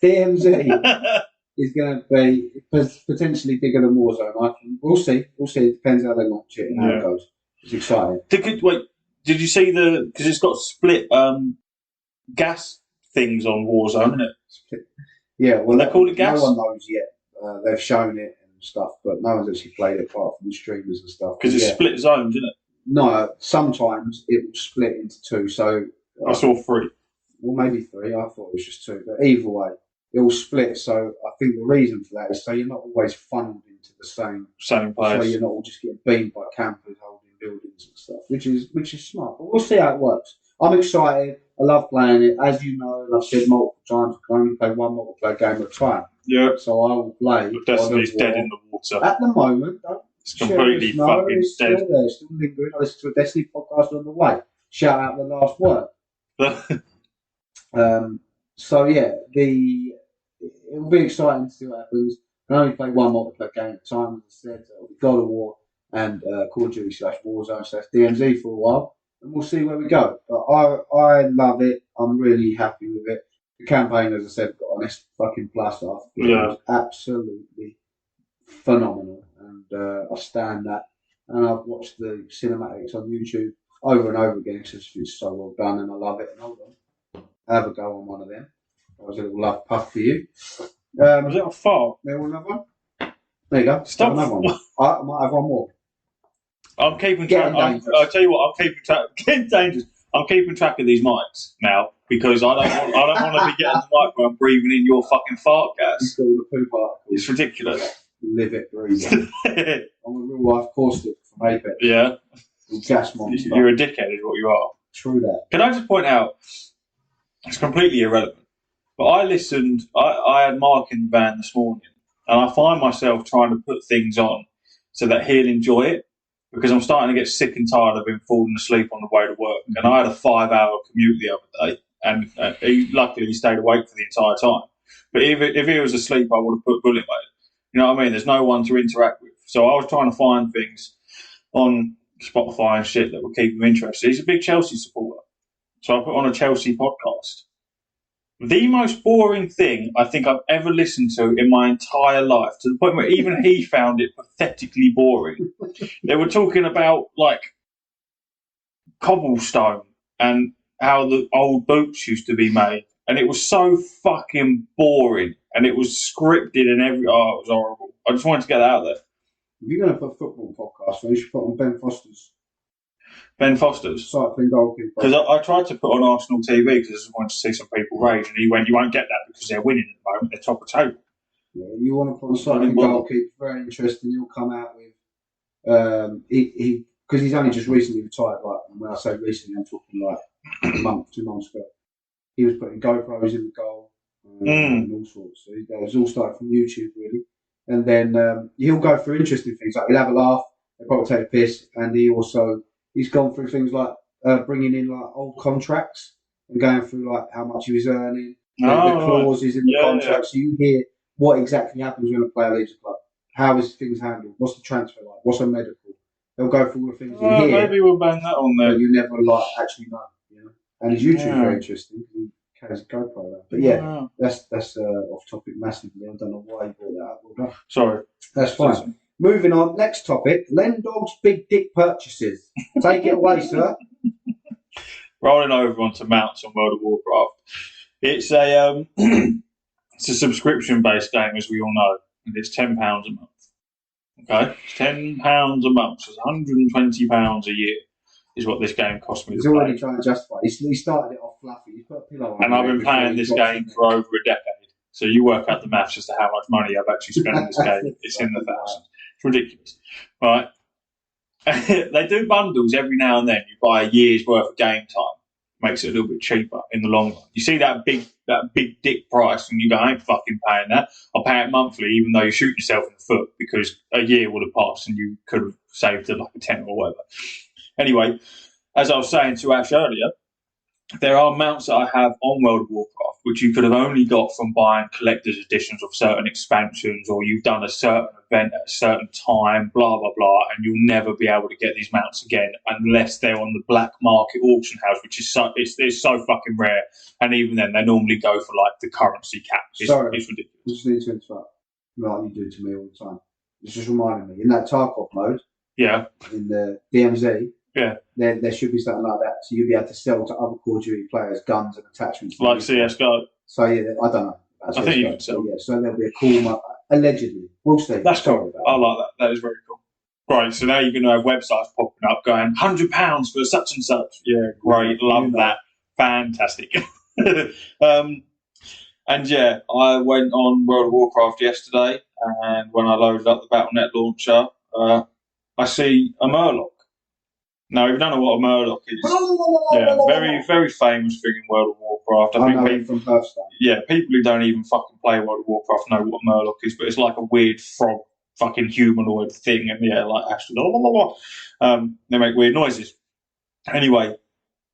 DMZ is going to be potentially bigger than Warzone. We'll see. It depends how they launch it and how it goes. It's exciting. Did you see because it's got split gas things on Warzone, isn't it? Yeah, well, they call it gas. No one knows yet. They've shown it and stuff, but no one's actually played it apart from the streamers and stuff. Because it's split zones, isn't it? No, sometimes it will split into two. So I saw 3. Well, maybe 3. I thought it was just 2. But either way, it will split. So I think the reason for that is so you're not always funneled into the same place. So you're not all just getting beamed by campers holding buildings and stuff, which is smart. But we'll see how it works. I'm excited. I love playing it. As you know, and I've said multiple times, I can only play one multiplayer game at a time. Yeah. So I will play. But Destiny's dead in the water. At the moment, it's completely fucking dead. Still there, still lingering. I listened to a Destiny podcast on the way. Shout out The Last Word. So yeah, it'll be exciting to see what happens. I can only play one multiplayer game at a time, as I said. It'll be God of War and Call of Duty /Warzone /DMZ for a while, and we'll see where we go. But I love it. I'm really happy with it. The campaign, as I said, got an S fucking plus after. It was absolutely phenomenal, and I stand that. And I've watched the cinematics on YouTube over and over again because it's so well done, and I love it. And hold on, have a go on one of them. That was a little love puff for you. Was it a fart? There was another one. There you go. Stop. Another one. I might have one more. I'm keeping track. I'll tell you what. I'm keeping track. Getting dangerous. I'm keeping track of these mics now because I don't want to be getting the mic where I'm breathing in your fucking fart gas. All the poo particles. It's ridiculous. Live it, breathe it. I'm a real life caustic from Apex. Yeah. Gas monster. You're a dickhead, is what you are. True that. Can I just point out? It's completely irrelevant. But I listened. I had Mark in the van this morning, and I find myself trying to put things on so that he'll enjoy it. Because I'm starting to get sick and tired of him falling asleep on the way to work. And I had a 5-hour commute the other day, and luckily he stayed awake for the entire time. But if he was asleep, I would have put bullet mode. You know what I mean? There's no one to interact with. So I was trying to find things on Spotify and shit that would keep him interested. He's a big Chelsea supporter. So I put on a Chelsea podcast. The most boring thing I think I've ever listened to in my entire life, to the point where even he found it pathetically boring. They were talking about, like, cobblestone and how the old boots used to be made. And it was so fucking boring. And it was scripted and it was horrible. I just wanted to get that out there. If you're going to put a football podcast, you should put on Ben Foster's. Ben Foster's. Cycling goalkeeper. Because I tried to put on Arsenal TV because I just wanted to see some people rage, and he went, "You won't get that because they're winning at the moment. They're top of the table." Yeah, you want to put on cycling goalkeeper, very interesting. He'll come out with because he's only just recently retired. Like when I say recently, I'm talking like a month, 2 months ago. He was putting GoPros in the goal and all sorts. So it was all started from YouTube really, and then he'll go through interesting things. Like he'll have a laugh, he'll probably take a piss, and he's gone through things like bringing in like old contracts and going through like how much he was earning, the clauses in the contract. So you hear what exactly happens when a player leaves a club. How is things handled? What's the transfer like? What's a medical? They'll go through all the things you hear. Maybe we'll bang that on there. But you never actually know, you know. And his YouTube is very interesting. He carries a GoPro there. But yeah, that's off topic massively. I don't know why you brought that up. Sorry. That's fine. Moving on. Next topic: Len Dog's big dick purchases. Take it away, sir. Rolling over onto mounts on World of Warcraft. It's a it's a subscription-based game, as we all know, and it's £10 a month. Okay, it's £10 a month. So it's £120 a year is what this game cost me. He's already trying to justify. He started it off fluffy. He put a pillow on. And I've been playing this game for over a decade. So you work out the maths as to how much money I've actually spent on this game. It's in the thousands. It's ridiculous, right? They do bundles every now and then. You buy a year's worth of game time. Makes it a little bit cheaper in the long run. You see that big dick price and you go, I ain't fucking paying that. I'll pay it monthly even though you shoot yourself in the foot because a year would have passed and you could have saved it like a tenner or whatever. Anyway, as I was saying to Ash earlier, there are mounts that I have on World of Warcraft which you could have only got from buying collector's editions of certain expansions, or you've done a certain event at a certain time, blah, blah, blah, and you'll never be able to get these mounts again unless they're on the black market auction house, which is it's so fucking rare. And even then, they normally go for like the currency cap. It's ridiculous. I just need to interrupt. Like you do to me all the time. It's just reminding me, in that Tarkov mode, in the DMZ, there should be something like that. So you'll be able to sell to other Call of Duty players guns and attachments. Like CSGO. So yeah, I don't know. I think you can sell. So there'll be a cool, allegedly. We'll see. That's cool. I like that. That is very cool. Right, so now you're going to have websites popping up going, £100 for such and such. Yeah, great. Love that. Fantastic. And yeah, I went on World of Warcraft yesterday, and when I loaded up the Battle.net launcher, I see a Murloc. Now, if you don't know what a Murloc is, very, very famous thing in World of Warcraft. I think people from Hearthstone. Yeah, people who don't even fucking play World of Warcraft know what a Murloc is, but it's like a weird frog, fucking humanoid thing in the air, like Ashton. They make weird noises. Anyway,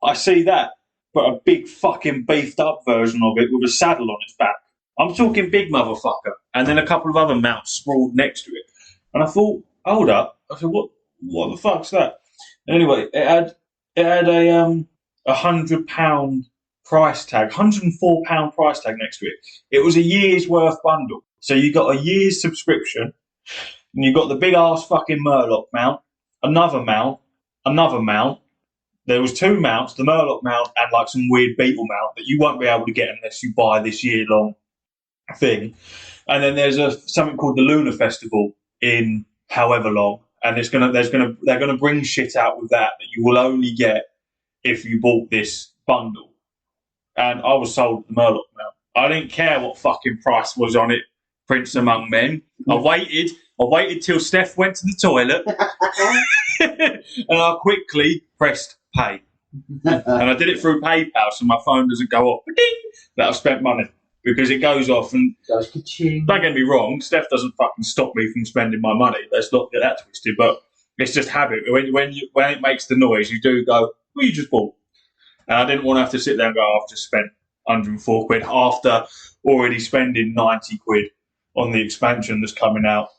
I see that, but a big fucking beefed up version of it with a saddle on its back. I'm talking big motherfucker, and then a couple of other mounts sprawled next to it. And I thought, hold up. I said, what the fuck's that? Anyway, it had a £100 price tag, £104 price tag next to it. It was a year's worth bundle. So you got a year's subscription, and you got the big ass fucking Murloc mount, another mount. There was two mounts, the Murloc mount and like some weird beetle mount that you won't be able to get unless you buy this year-long thing. And then there's something called the Lunar Festival in however long. And they're gonna bring shit out with that you will only get if you bought this bundle. And I was sold the Murloc mount. I didn't care what fucking price was on it, Prince Among Men. I waited till Steph went to the toilet, and I quickly pressed pay. And I did it through PayPal, so my phone doesn't go off that I've spent money. Because it goes off and don't get me wrong, Steph doesn't fucking stop me from spending my money. Let's not get that twisted, but it's just habit. When it makes the noise, you do go, well, you just bought. And I didn't want to have to sit there and go, I've just spent £104 after already spending 90 quid on the expansion that's coming out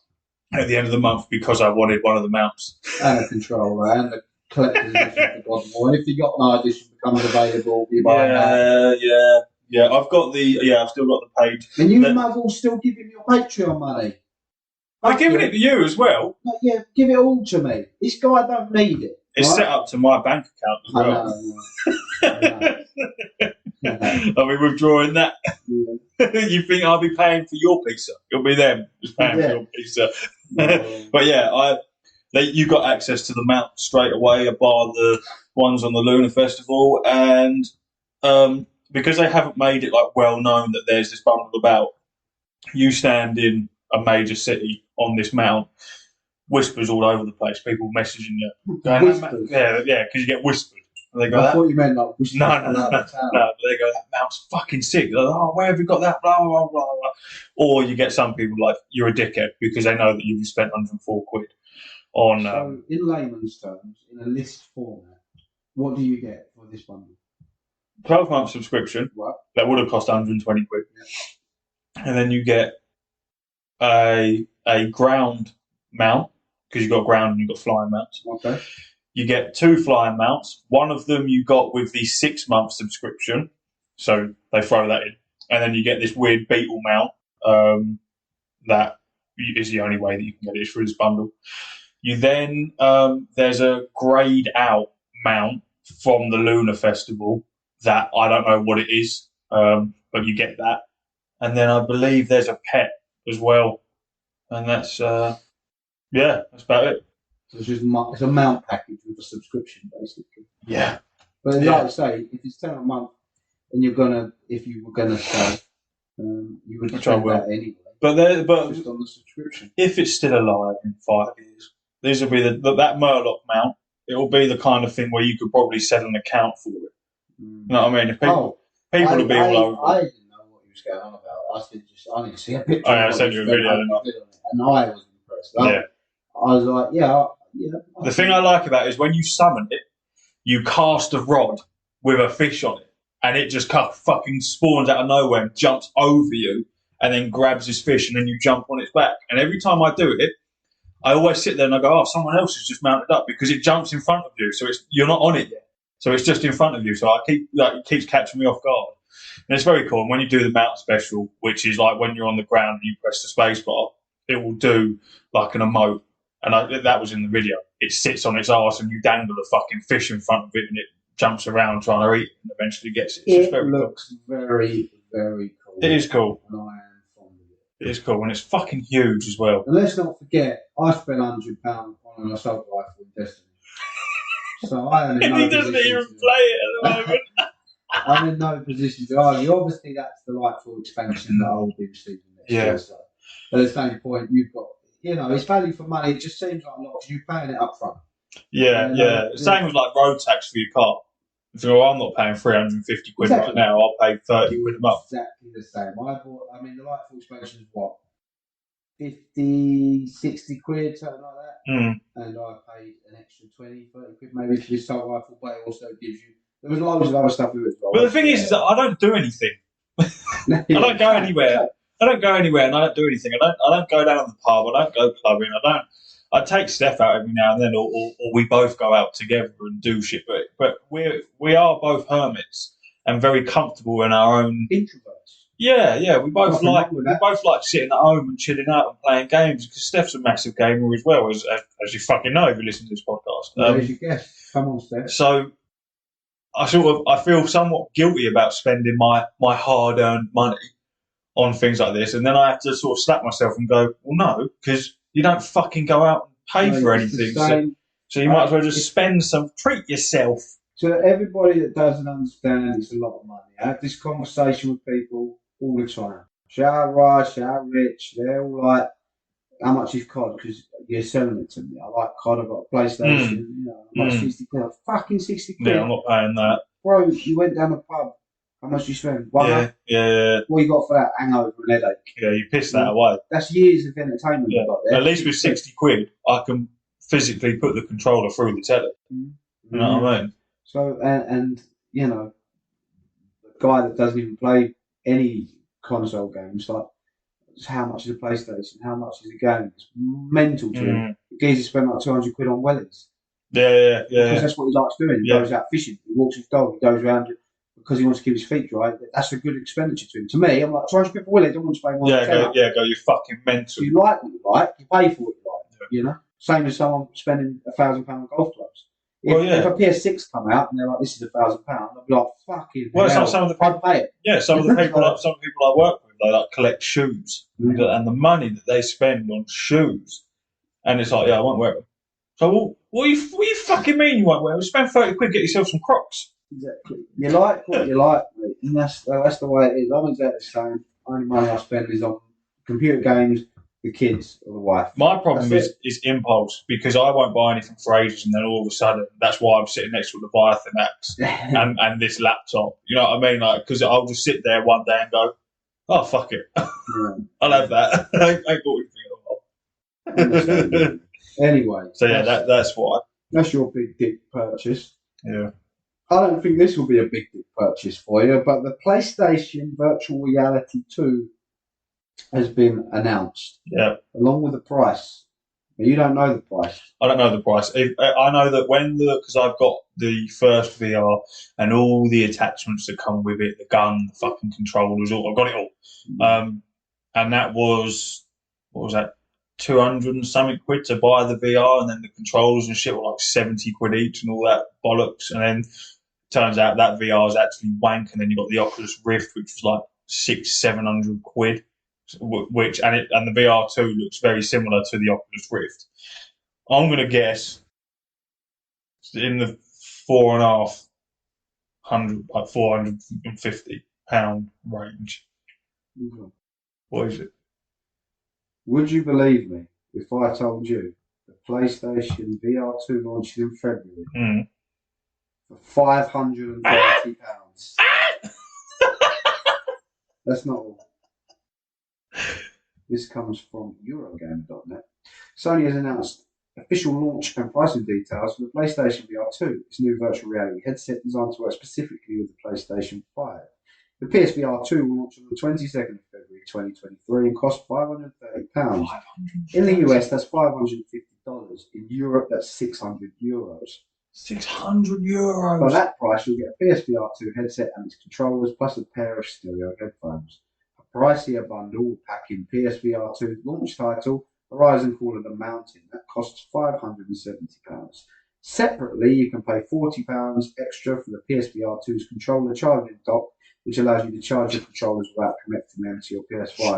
at the end of the month because I wanted one of the mounts. And a controller and the collector's edition for God of War. And if the Yacht edition becomes available, you buy that. Yeah, I've still got the page. And you might as well still give him your Patreon money. I'm giving it to you as well. No, yeah, give it all to me. This guy don't need it. It's set up to my bank account as well. I'll be withdrawing that. Yeah. You think I'll be paying for your pizza? You'll be them just paying for your pizza. But yeah, You got access to the mount straight away, bar the ones on the Lunar Festival, and because they haven't made it like well known that there's this bundle about, you stand in a major city on this mount, whispers all over the place, people messaging you. Whispers? Yeah, because you get whispered. And they go, I thought you meant like whispers. No. They go, that mount's fucking sick. They're like, oh, where have you got that? Blah, blah, blah, blah. Or you get some people like, you're a dickhead because they know that you've spent 104 quid on. So, in layman's terms, in a list format, what do you get for this bundle? 12-month subscription. Right. That would have cost 120 quid. Yeah. And then you get a ground mount, because you've got ground and you've got flying mounts. Okay. You get 2 flying mounts. One of them you got with the 6-month subscription, so they throw that in. And then you get this weird beetle mount that is the only way that you can get it through this bundle. You then, there's a greyed out mount from the Lunar Festival that I don't know what it is, but you get that. And then I believe there's a pet as well. And that's, that's about it. So it's a mount package with a subscription, basically. Yeah. But like I say, if it's 10 a month, and if you were gonna stay, you would spend that anyway. But just on the subscription. If it's still alive in 5 years, these will be that Murloc mount. It will be the kind of thing where you could probably set an account for it. You know what I mean? If people will be all over. I didn't know what he was going on about. I need to see a picture. I sent you a video, and I was impressed. I was like, yeah. The thing I like about it is when you summon it, you cast a rod with a fish on it, and it just fucking spawns out of nowhere and jumps over you, and then grabs this fish, and then you jump on its back. And every time I do it, I always sit there and I go, oh, someone else has just mounted up, because it jumps in front of you, so you're not on it yet. So it's just in front of you. So it keeps catching me off guard. And it's very cool. And when you do the mount special, which is like when you're on the ground and you press the space bar, it will do like an emote. And that was in the video. It sits on its arse and you dangle a fucking fish in front of it and it jumps around trying to eat it and eventually gets it. It looks very, very cool. It is cool. And I am fond of it. It is cool. And it's fucking huge as well. And let's not forget, I spent £100 on an assault rifle in Destiny. So I am in no he doesn't even play it at the moment. I'm in no position to argue. Obviously, that's the Lightfall expansion that I will be receiving next year. So at the same point, you've got, it's value for money. It just seems like a lot because you're paying it up front. Yeah. Same with like road tax for your car. If you're, I'm not paying 350 quid right now, I'll pay 30 quid a month. Exactly the same. The Lightfall expansion is what? 50, 60 quid, something like that. Mm. And I paid an extra 20, 30 quid maybe for this assault rifle, but it also gives you. There was loads of other stuff with it as well. But the thing is that I don't do anything. I don't go anywhere. And I don't do anything. I don't go down to the pub. I don't go clubbing. I take Steph out every now and then, or we both go out together and do shit. But we are both hermits and very comfortable in our own introverts. Yeah. We both like sitting at home and chilling out and playing games because Steph's a massive gamer as well, as you fucking know if you listen to this podcast. There's your guess. Come on, Steph. So I feel somewhat guilty about spending my hard-earned money on things like this, and then I have to sort of slap myself and go, well, no, because you don't fucking go out and pay for anything, so you might as well just spend some, treat yourself. So everybody that doesn't understand, it's a lot of money. I have this conversation with people all the time. Shout Raj, shout Rich, they're all like, how much is COD? Because you're selling it to me. I like COD, I've got a PlayStation, I'm like 60 quid. Fucking 60 quid. Yeah, I'm not paying that. Bro, you went down the pub. How much you spend? Yeah. What you got for that? Hangover and headache. Yeah, you piss that away. That's years of entertainment you got there. At least with 60 quid, I can physically put the controller through the telly. You know what I mean? So, and the guy that doesn't even play any console games, like, how much is a PlayStation? How much is a game? It's mental to him. The geezer spent like 200 quid on wellies. Yeah. Because that's what he likes doing. He goes out fishing. He walks his dog. He goes around because he wants to keep his feet dry. That's a good expenditure to him. To me, I'm like, 200 quid for wellies. I don't want to spend more than 10. Go. You're fucking mental. You like what you like. You pay for what you like. Same as someone spending £1,000 on golf clubs. If a PS6 come out and they're like, this is £1,000, I'll be like, fucking hell. Well, some of the people, I'd pay it. Yeah, some of the people I work with, they like collect shoes, and the money that they spend on shoes, and it's like, I won't wear them. So what do you fucking mean you won't wear? Spend 30 quid, get yourself some Crocs. Exactly. You like what you like, mate. And that's the way it is. I'm exactly the same. Only money I spend is on computer games, the kids, or the wife. My problem is impulse, because I won't buy anything for ages, and then all of a sudden, that's why I'm sitting next to a Leviathan X and this laptop. You know what I mean? Like, because I'll just sit there one day and go, oh, fuck it. I'll have that. I ain't bought anything at all. Anyway. So, yeah, that's why. That's your big dick purchase. Yeah. I don't think this will be a big dick purchase for you, but the PlayStation Virtual Reality 2 has been announced. Yeah. Along with the price. But you don't know the price. I don't know the price. I know that because I've got the first VR and all the attachments that come with it, the gun, the fucking controllers, I've got it all. And that was, what was that, 200 and something quid to buy the VR, and then the controllers and shit were like 70 quid each and all that bollocks. And then turns out that VR is actually wank, and then you got the Oculus Rift, which was like 600-700 quid. Which and the VR2 looks very similar to the Oculus Rift. I'm going to guess in the £450 range. Mm-hmm. What is it? Would you believe me if I told you the PlayStation VR2 launches in February for £530? That's not all. This comes from Eurogamer.net. Sony has announced official launch and pricing details for the PlayStation VR 2, its new virtual reality headset designed to work specifically with the PlayStation 5. The PSVR 2 will launch on the 22nd of February 2023 and cost £530. In the US, that's $550. In Europe, that's €600. €600. For that price, you'll get a PSVR 2 headset and its controllers, plus a pair of stereo headphones. Pricier bundle packing PSVR 2 launch title Horizon Call of the Mountain that costs £570. Separately, you can pay £40 extra for the PSVR 2's controller charging dock, which allows you to charge your controllers without connecting them to your PS5.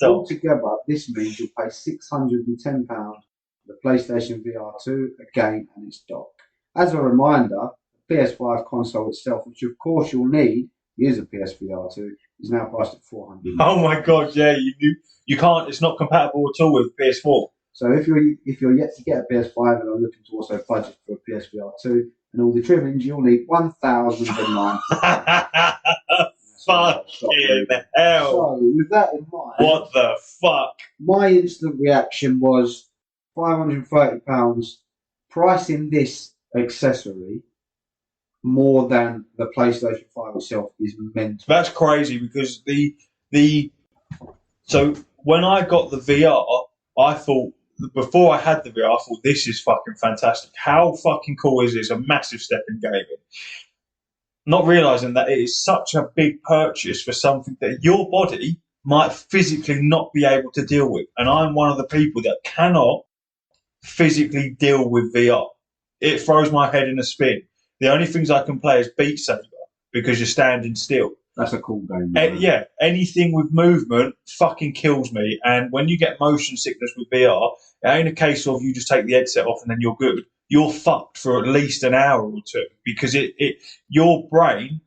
Altogether, this means you'll pay £610 for the PlayStation VR 2, a game and its dock. As a reminder, the PS5 console itself, which of course you'll need, is a PSVR 2, is now priced at $400. Oh my god, yeah, you can't. It's not compatible at all with PS4. So if you're yet to get a PS5 and are looking to also budget for a PSVR 2 and all the trimmings, you'll need £1,009. Fucking hell! So with that in mind, what the fuck? My instant reaction was £530, pricing this accessory more than the PlayStation 5 itself is mental. That's crazy, because so when I got the VR, I thought, before I had the VR, I thought, this is fucking fantastic. How fucking cool is this? A massive step in gaming. Not realising that it is such a big purchase for something that your body might physically not be able to deal with. And I'm one of the people that cannot physically deal with VR. It throws my head in a spin. The only things I can play is Beat Saber, because you're standing still. That's a cool game. Yeah, anything with movement fucking kills me. And when you get motion sickness with VR, it ain't a case of you just take the headset off and then you're good. You're fucked for at least an hour or two, because your brain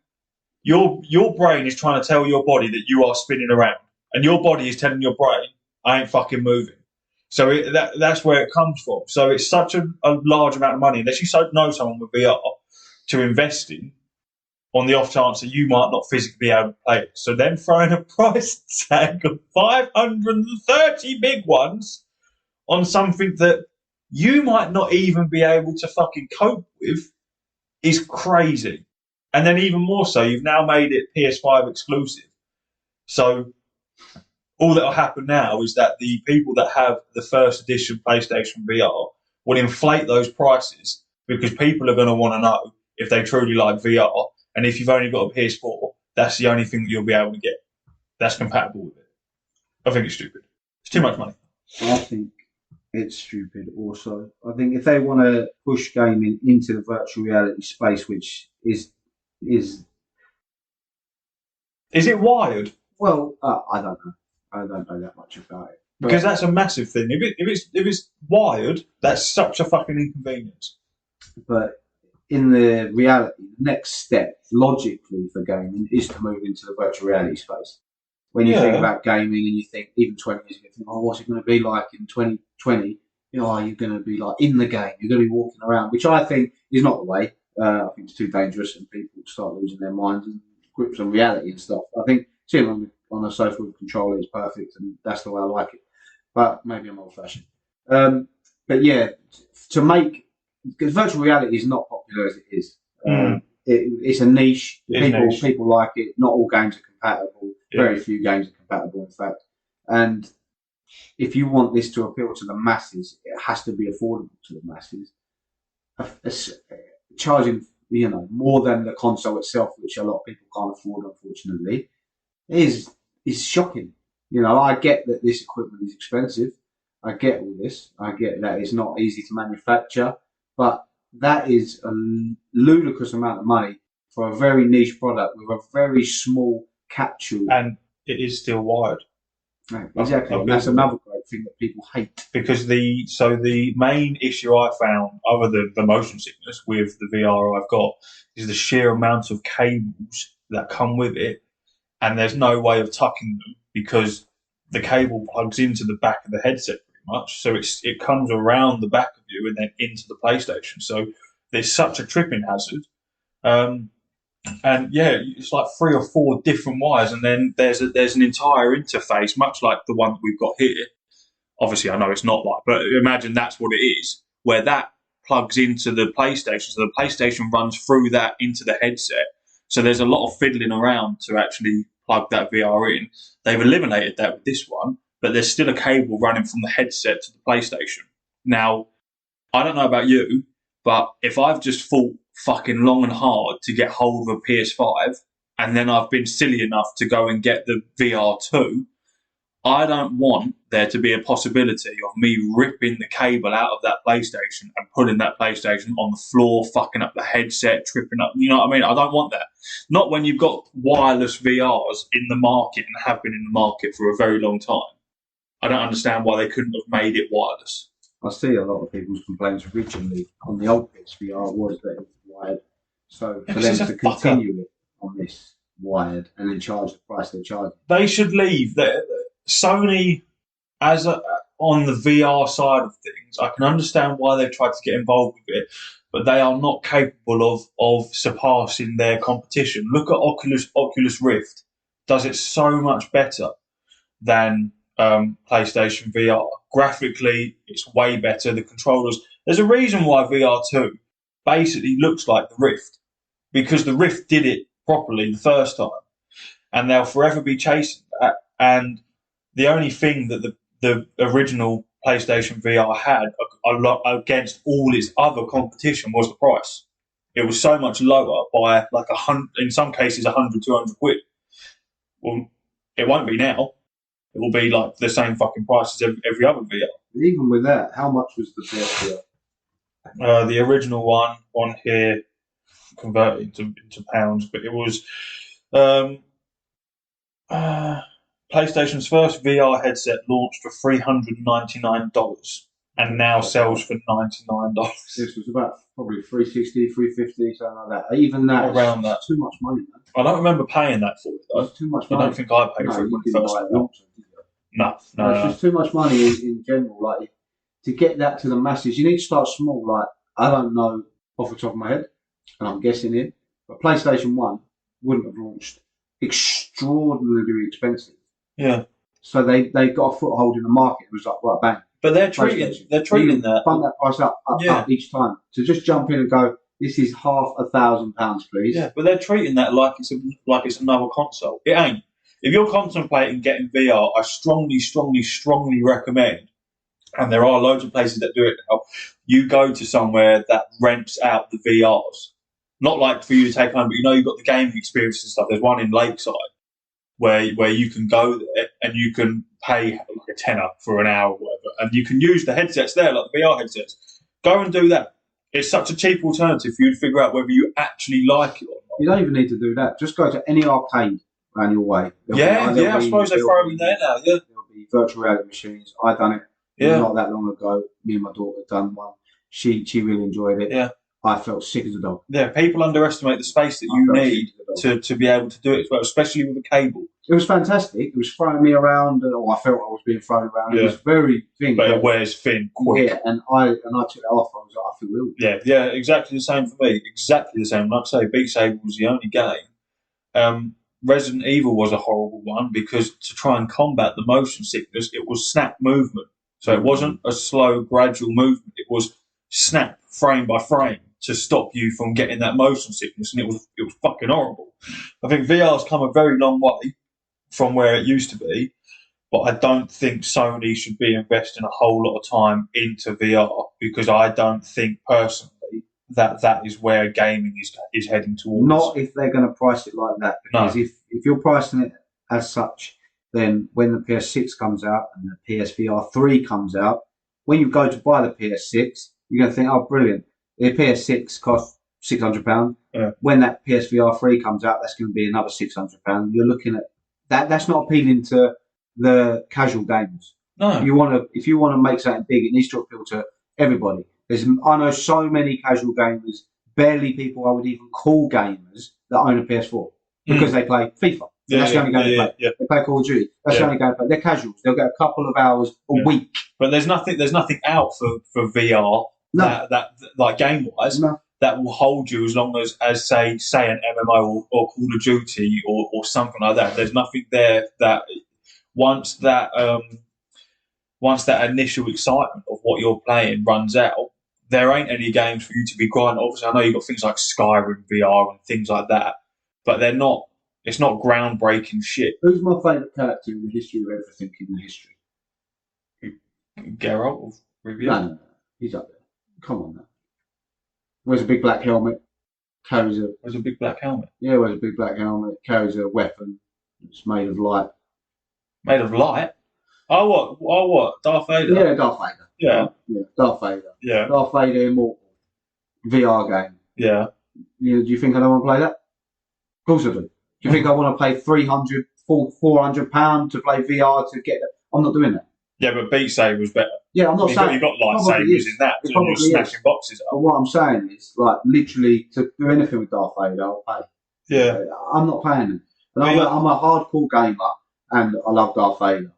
is trying to tell your body that you are spinning around, and your body is telling your brain, I ain't fucking moving. So that's where it comes from. So it's such a large amount of money, unless you know someone with VR to invest in, on the off chance that you might not physically be able to play it. So then throwing a price tag of 530 big ones on something that you might not even be able to fucking cope with is crazy. And then even more so, you've now made it PS5 exclusive. So all that will happen now is that the people that have the first edition PlayStation VR will inflate those prices, because people are going to want to know if they truly like VR. And if you've only got a PS4, that's the only thing that you'll be able to get that's compatible with it. I think it's stupid. It's too much money. I think it's stupid also. I think if they want to push gaming into the virtual reality space, which is it wired? Well, I don't know. I don't know that much about it. Because that's a massive thing. If it's wired, that's such a fucking inconvenience. But in the reality, the next step, logically, for gaming is to move into the virtual reality space. When you think about gaming and you think, even 20 years ago, you think, oh, what's it going to be like in 2020? You know, you're going to be like in the game. You're going to be walking around, which I think is not the way. I think it's too dangerous and people start losing their minds and grips on reality and stuff. I think sitting on a sofa with a controller is perfect and that's the way I like it. But maybe I'm old-fashioned. But yeah, to make... Because virtual reality is not popular as it is. It's a niche. People like it. Not all games are compatible. Yeah. Very few games are compatible, in fact. And if you want this to appeal to the masses, it has to be affordable to the masses. Charging, more than the console itself, which a lot of people can't afford, unfortunately, is shocking. I get that this equipment is expensive. I get all this. I get that it's not easy to manufacture. But that is a ludicrous amount of money for a very niche product with a very small capsule. And it is still wired. Right, exactly. And that's another great thing that people hate. Because the main issue I found, other than the motion sickness with the VR I've got, is the sheer amount of cables that come with it. And there's no way of tucking them because the cable plugs into the back of the headset much, so it comes around the back of you and then into the PlayStation. So there's such a tripping hazard, and yeah, it's like 3 or 4 different wires, and then there's an entire interface, much like the one that we've got here. Obviously, I know it's not like, but imagine that's what it is, where that plugs into the PlayStation. So the PlayStation runs through that into the headset. So there's a lot of fiddling around to actually plug that VR in. They've eliminated that with this one. But there's still a cable running from the headset to the PlayStation. Now, I don't know about you, but if I've just fought fucking long and hard to get hold of a PS5, and then I've been silly enough to go and get the VR2, I don't want there to be a possibility of me ripping the cable out of that PlayStation and putting that PlayStation on the floor, fucking up the headset, tripping up. You know what I mean? I don't want that. Not when you've got wireless VRs in the market and have been in the market for a very long time. I don't understand why they couldn't have made it wireless. I see a lot of people's complaints originally on the old PSVR was that it was wired. So for them to continue it on this wired and then charge the price they charge. They should leave. Sony, on the VR side of things, I can understand why they've tried to get involved with it, but they are not capable of surpassing their competition. Look at Oculus Rift. Does it so much better than PlayStation VR. Graphically, it's way better. The controllers. There's a reason why VR2 basically looks like the Rift, because the Rift did it properly the first time, and they'll forever be chasing that. And the only thing that the original PlayStation VR had a lot against all its other competition was the price. It was so much lower by like 100, in some cases 100, 200 quid. Well, it won't be now. It will be like the same fucking price as every other VR. Even with that, how much was the PSVR? The original one on here, converted into pounds, but it was PlayStation's first VR headset launched for $399 and now sells for $99. This was about probably $360, $350, something like that. Even that, around that, too much money, man. I don't remember paying that for it though. It's too much money. I don't think I paid for it when it first came out. No. It's just too much money in general. Like, to get that to the masses, you need to start small. Like, I don't know off the top of my head, and I'm guessing it, but PlayStation 1 wouldn't have launched extraordinarily expensive. Yeah. So they got a foothold in the market. It was like, right, bang. But they're treating that. Bump that price up each time. To just jump in and go, this is £1,000, please. Yeah, but they're treating that like it's another console. It ain't. If you're contemplating getting VR, I strongly recommend, and there are loads of places that do it now, you go to somewhere that rents out the VRs. Not like for you to take home, but you've got the gaming experience and stuff. There's one in Lakeside where you can go there and you can pay like a tenner for an hour or whatever, and you can use the headsets there, like the VR headsets. Go and do that. It's such a cheap alternative for you to figure out whether you actually like it or not. You don't even need to do that. Just go to any arcade around your way. I suppose they throw them in there now. Yeah. There'll be virtual reality machines. I done it not that long ago. Me and my daughter done one. She really enjoyed it. Yeah. I felt sick as a dog. Yeah, people underestimate the space that you need to be able to do it as well, especially with a cable. It was fantastic. It was throwing me around. I felt I was being thrown around. Yeah. It was very thin. But it wears thin quick. Yeah, and I took it off. I was like, I feel ill. Yeah, exactly the same for me. Exactly the same. Like I say, Beat Saber was the only game. Resident Evil was a horrible one because to try and combat the motion sickness, it was snap movement. So it wasn't a slow, gradual movement. It was snap frame by frame to stop you from getting that motion sickness, and it was fucking horrible. I think VR's come a very long way from where it used to be, but I don't think Sony should be investing a whole lot of time into VR because I don't think personally that is where gaming is heading towards. Not if they're going to price it like that, because if you're pricing it as such, then when the PS6 comes out and the PSVR 3 comes out, when you go to buy the PS6, you're going to think, oh, brilliant. The PS6 costs £600. Yeah. When that PSVR 3 comes out, that's going to be another £600. You're looking at that. That's not appealing to the casual gamers. No. If you want to make something big, it needs to appeal to everybody. I know so many casual gamers, barely people I would even call gamers, that own a PS4 because they play FIFA. That's the only game they play. Yeah. They play Call of Duty. That's the only game they play. They're casuals. They'll get a couple of hours a week. But there's nothing out for VR that like game wise that will hold you as long as say an MMO or Call of Duty or something like that. There's nothing there that once that initial excitement of what you're playing runs out, there ain't any games for you to be grinding. Obviously, I know you've got things like Skyrim VR and things like that, but they're not. It's not groundbreaking shit. Who's my favourite character in the history of everything in the history? Geralt of Rivia? No, he's up there. Come on now. Wears a big black helmet. Wears a big black helmet? Yeah, wears a big black helmet. Carries a weapon. It's made of light. Made of light? Oh, what? Darth Vader? Yeah, Darth Vader. Yeah. Darth Vader. Yeah. Darth Vader Immortal. VR game. Yeah. Do you think I don't want to play that? Of course I do. Do you think I want to pay £300, £400 to play VR to get that? I'm not doing that. Yeah, but Beat Saber was better. Yeah, I'm not saying you've got lightsabers in that, and you're smashing boxes up. But what I'm saying is, like, literally, to do anything with Darth Vader, I'll pay. Yeah. I'm not paying it. And I'm a hardcore gamer, and I love Darth Vader.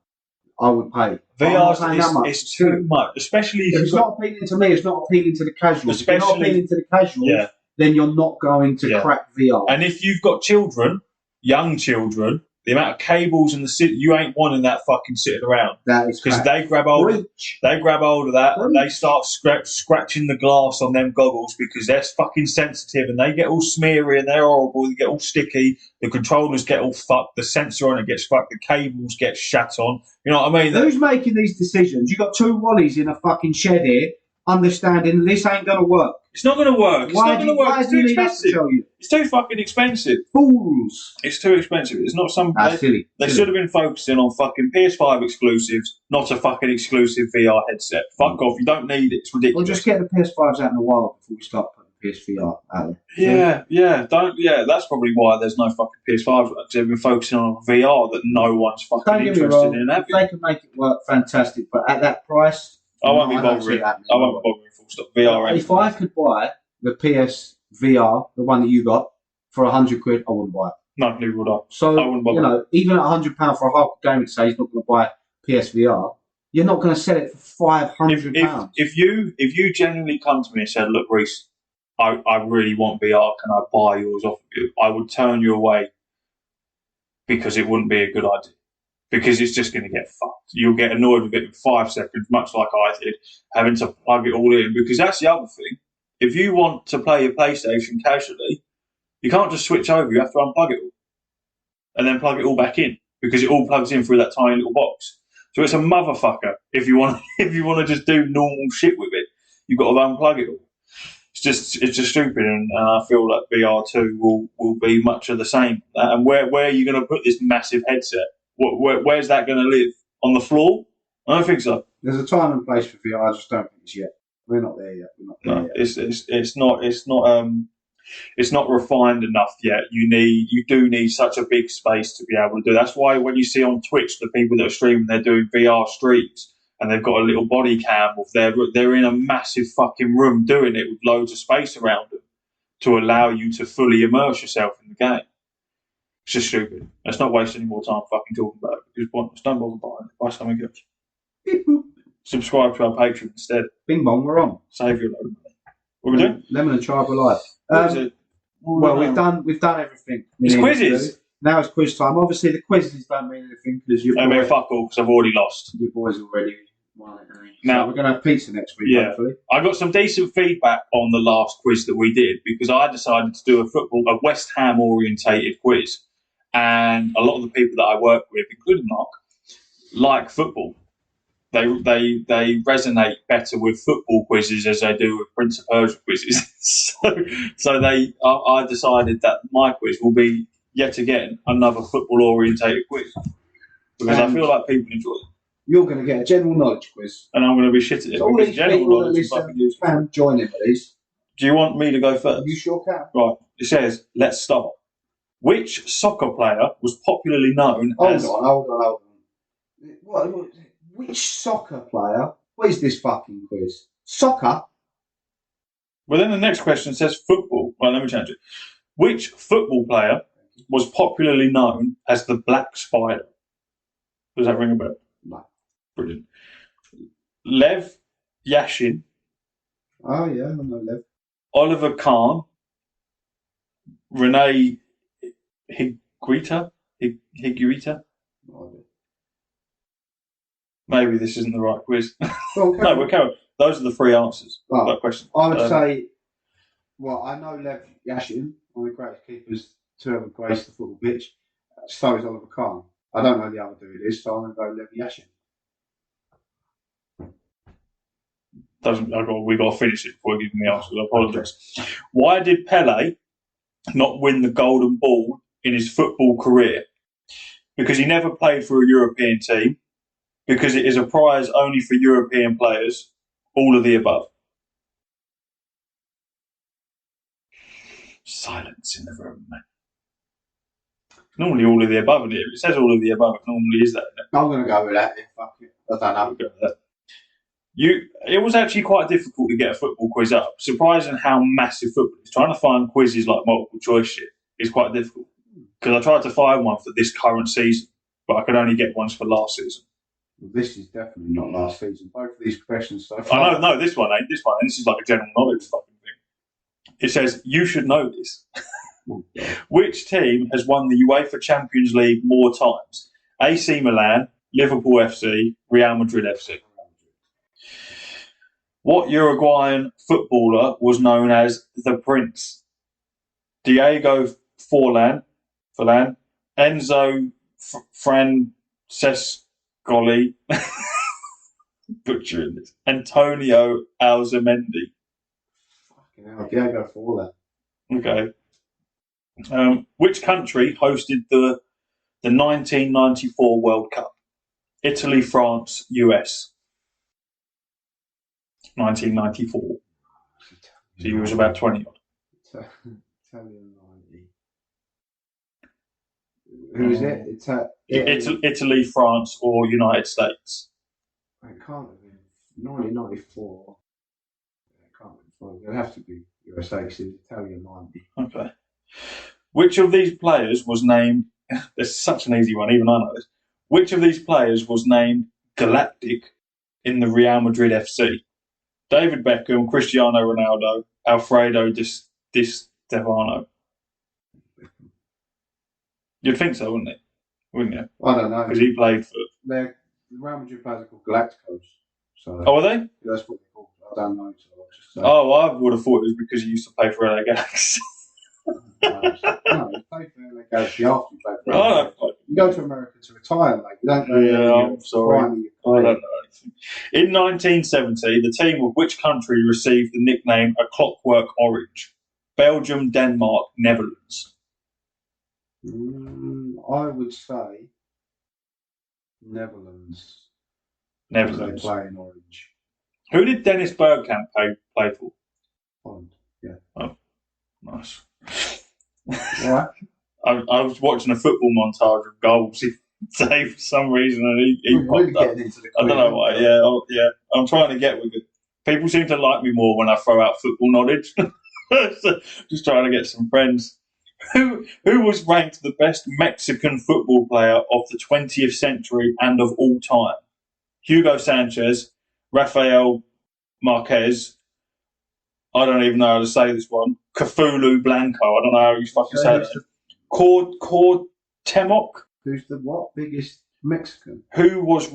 I would pay. VR is too much, especially if it's not appealing to me. It's not appealing to the casuals. If you're not appealing to the casuals, then you're not going to crack VR. And if you've got children, young children, the amount of cables in the city, you ain't wanting that fucking sitting around. That is because they grab hold of that and they start scratching the glass on them goggles because they're fucking sensitive and they get all smeary and they're horrible. They get all sticky. The controllers get all fucked. The sensor on it gets fucked. The cables get shat on. You know what I mean? Who's making these decisions? You got two Wallies in a fucking shed here, understanding this ain't going to work. It's not going to work. It's not going to work. It's too expensive. It's too fucking expensive. Fools. It's too expensive. It's not some. Silly. They should have been focusing on fucking PS5 exclusives, not a fucking exclusive VR headset. Fuck off. You don't need it. It's ridiculous. We'll just get the PS5s out in a while before we start putting PSVR out there. Yeah. That's probably why there's no fucking PS5s because they've been focusing on VR that no one's fucking interested in. If they can make it work, fantastic. But at that price, I won't be bothering. I won't be bothering. Full stop. VR. If I could buy the PSVR, the one that you got, for £100, I wouldn't buy it. No, neither would I. So I wouldn't bother. Even at £100 for a hardcore gamer to say he's not going to buy PSVR, you're not going to sell it for £500. If you genuinely come to me and said, "Look, Reece, I really want VR. Can I buy yours off of you?" I would turn you away because it wouldn't be a good idea. Because it's just going to get fucked. You'll get annoyed with it in 5 seconds, much like I did, having to plug it all in. Because that's the other thing. If you want to play your PlayStation casually, you can't just switch over. You have to unplug it all. And then plug it all back in. Because it all plugs in through that tiny little box. So it's a motherfucker if you want to just do normal shit with it. You've got to unplug it all. It's just stupid. And I feel like VR2 will be much of the same. And where are you going to put this massive headset? Where's that going to live? On the floor? I don't think so. There's a time and place for VR. I just don't think it's yet. We're not there yet. It's not. it's not refined enough yet. You do need such a big space to be able to do. That's why when you see on Twitch the people that are streaming, they're doing VR streams and they've got a little body cam of they're in a massive fucking room doing it with loads of space around them to allow you to fully immerse yourself in the game. It's just stupid. Let's not waste any more time fucking talking about it because don't bother buying it. Buy something else. Beep, boop. Subscribe to our Patreon instead. Bing bong, we're on. Save your load of money. What are we doing? Lemon and Tribe Alive. Well, we've done everything. It's quizzes. Now it's quiz time. Obviously, the quizzes don't mean anything because you've. I mean, fuck all because I've already lost. Your boys already won it. Now so we're going to have pizza next week. Yeah, hopefully. I got some decent feedback on the last quiz that we did because I decided to do a West Ham orientated quiz, and a lot of the people that I work with, including Mark, like football. They resonate better with football quizzes as they do with Prince of Persia quizzes. I decided that my quiz will be yet again another football orientated quiz because I feel like people enjoy it. You're going to get a general knowledge quiz, and I'm going to be shit at it. So all these people that listen can join in with these. Do you want me to go first? You sure can. Right. It says, let's start. Which soccer player was popularly known as... Hold on. What? Which soccer player? What is this fucking quiz? Soccer? Well, then the next question says football. Well, let me change it. Which football player was popularly known as the Black Spider? Does that ring a bell? No. Brilliant. Lev Yashin. Oh, yeah, I know Lev. Oliver Kahn. Renee Higuita. Maybe this isn't the right quiz. Well, no, we're carrying. Those are the three answers to that question. I would say, well, I know Lev Yashin, one of the greatest keepers to ever grace the football pitch. So is Oliver Kahn. I don't know the other dude is, so I'm going to go Lev Yashin. We've got to finish it before giving the answers. I apologise. Why did Pele not win the Golden Ball in his football career? Because he never played for a European team. Because it is a prize only for European players. All of the above. Silence in the room. Normally all of the above in here. It says all of the above. It normally is that. I'm going to go with that. Fuck it. I don't know. Go with that. It was actually quite difficult to get a football quiz up. Surprising how massive football is. Trying to find quizzes like multiple choice shit is quite difficult. Because I tried to find one for this current season, but I could only get ones for last season. Well, this is definitely not last season. Both of these questions so far. I know, no, this one ain't. This one, this is like a general knowledge fucking thing. It says, you should know this. Which team has won the UEFA Champions League more times? AC Milan, Liverpool FC, Real Madrid FC. What Uruguayan footballer was known as the Prince? Diego Forlan, Enzo Francescoli, butchering this, Antonio Alzamendi. Fucking hell, Diego Forlan. Okay. Which country hosted the 1994 World Cup? Italy, France, US. 1994. So you was about 20 odd. Italian 90. Who is it? Italy, France, or United States? It can't have been 1994. It can't have been. It'll have to be USA because it's Italian 90. Okay. Which of these players was named? It's such an easy one, even I know this. Which of these players was named Galactic in the Real Madrid FC? David Beckham, Cristiano Ronaldo, Alfredo Di Stefano. You'd think so, wouldn't you? I don't know. Because he played for... The Real Madrid players are called Galacticos. So oh, are they? Yeah, that's what they're called. I don't know. So I'll just say. Oh, I would have thought it was because he used to play for LA Galaxy. No, he played for LA Galaxy after he played for LA Galaxy. You go to America to retire, mate. You don't go I'm sorry. I don't know anything. In 1970, the team of which country received the nickname A Clockwork Orange? Belgium, Denmark, Netherlands. I would say Netherlands. Netherlands. They play in orange. Who did Dennis Bergkamp play for? Holland, yeah. Oh, no. Nice. Right. I was watching a football montage of goals today for some reason, and he We're really popped up. getting into the I don't know why. Yeah. I'm trying to get with it. People seem to like me more when I throw out football knowledge. So, just trying to get some friends. Who was ranked the best Mexican football player of the 20th century and of all time? Hugo Sanchez, Rafael Marquez. I don't even know how to say this one. Cthulhu Blanco. I don't know how you fucking say that. Cuauhtemoc. Who's the what? Biggest Mexican? Who was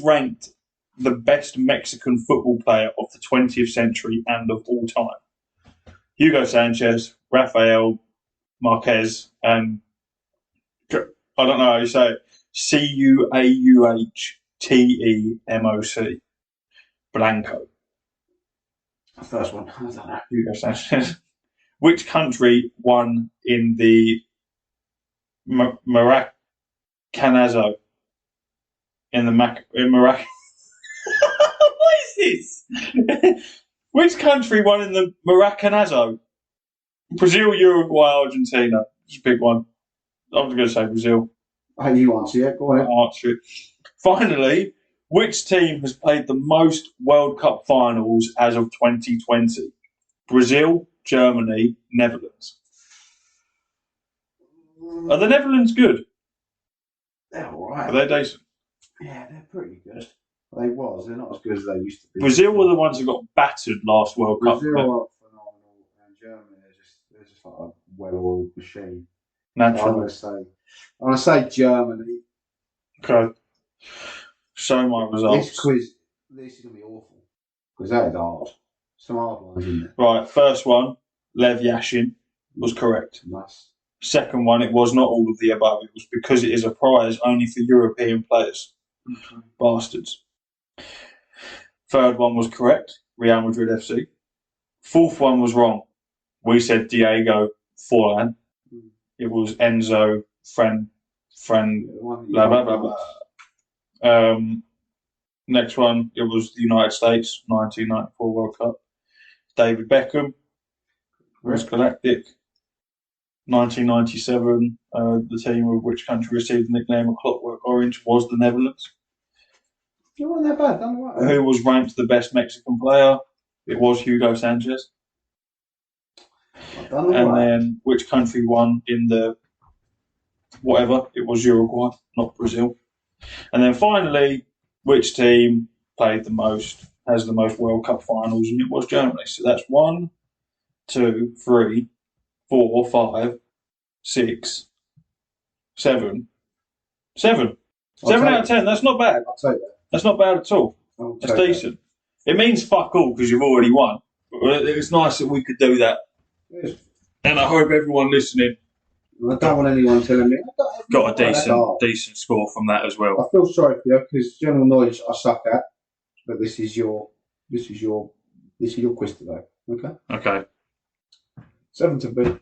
ranked the best Mexican football player of the 20th century and of all time? Hugo Sanchez, Rafael Marquez, and I don't know how you say it. Cuauhtemoc. Blanco. First one. I don't know. Hugo Sanchez. Which country won in the Maracanazo? In Marac. What is this? Which country won in the Maracanazo? Brazil, Uruguay, Argentina. Just a big one. I'm going to say Brazil. Hey, you answer it. Go ahead. I'll answer it. Finally, which team has played the most World Cup finals as of 2020? Brazil, Germany, Netherlands. Are the Netherlands good? They're all right. Are they decent? Yeah, they're pretty good. They're not as good as they used to be. Brazil were the ones that got battered last World Cup. Brazil are phenomenal, and Germany they're just like a well-oiled machine. Naturally. So I'm gonna say Germany. Okay. Show my results. This is gonna be awful because that is hard. Some hard ones in there. Right, first one, Lev Yashin was correct. Nice. Second one, it was not all of the above. It was because it is a prize only for European players. Okay. Bastards. Third one was correct, Real Madrid FC. Fourth one was wrong. We said Diego Forlan. It was Enzo blah, blah, blah, blah. Next one, it was the United States, 1994 World Cup. David Beckham was Galactic. 1997, the team of which country received the nickname of Clockwork Orange was the Netherlands. You weren't that bad, done right. Who was ranked the best Mexican player? It was Hugo Sanchez. And then which country won in the whatever? It was Uruguay, not Brazil. And then finally, which team played the most, has the most World Cup finals? And it was Germany. So that's 1, 2, 3, 4, 5, 6, 7. 7 out of 10. That's not bad. I'll take that. That's not bad at all. That's decent. It means fuck all because you've already won. But it's nice that we could do that. Yes. And I hope everyone listening I don't want anyone telling me. got a decent score from that as well. I feel sorry for you because general knowledge I suck at, but this is your quiz today. Okay. Okay. 7 to beat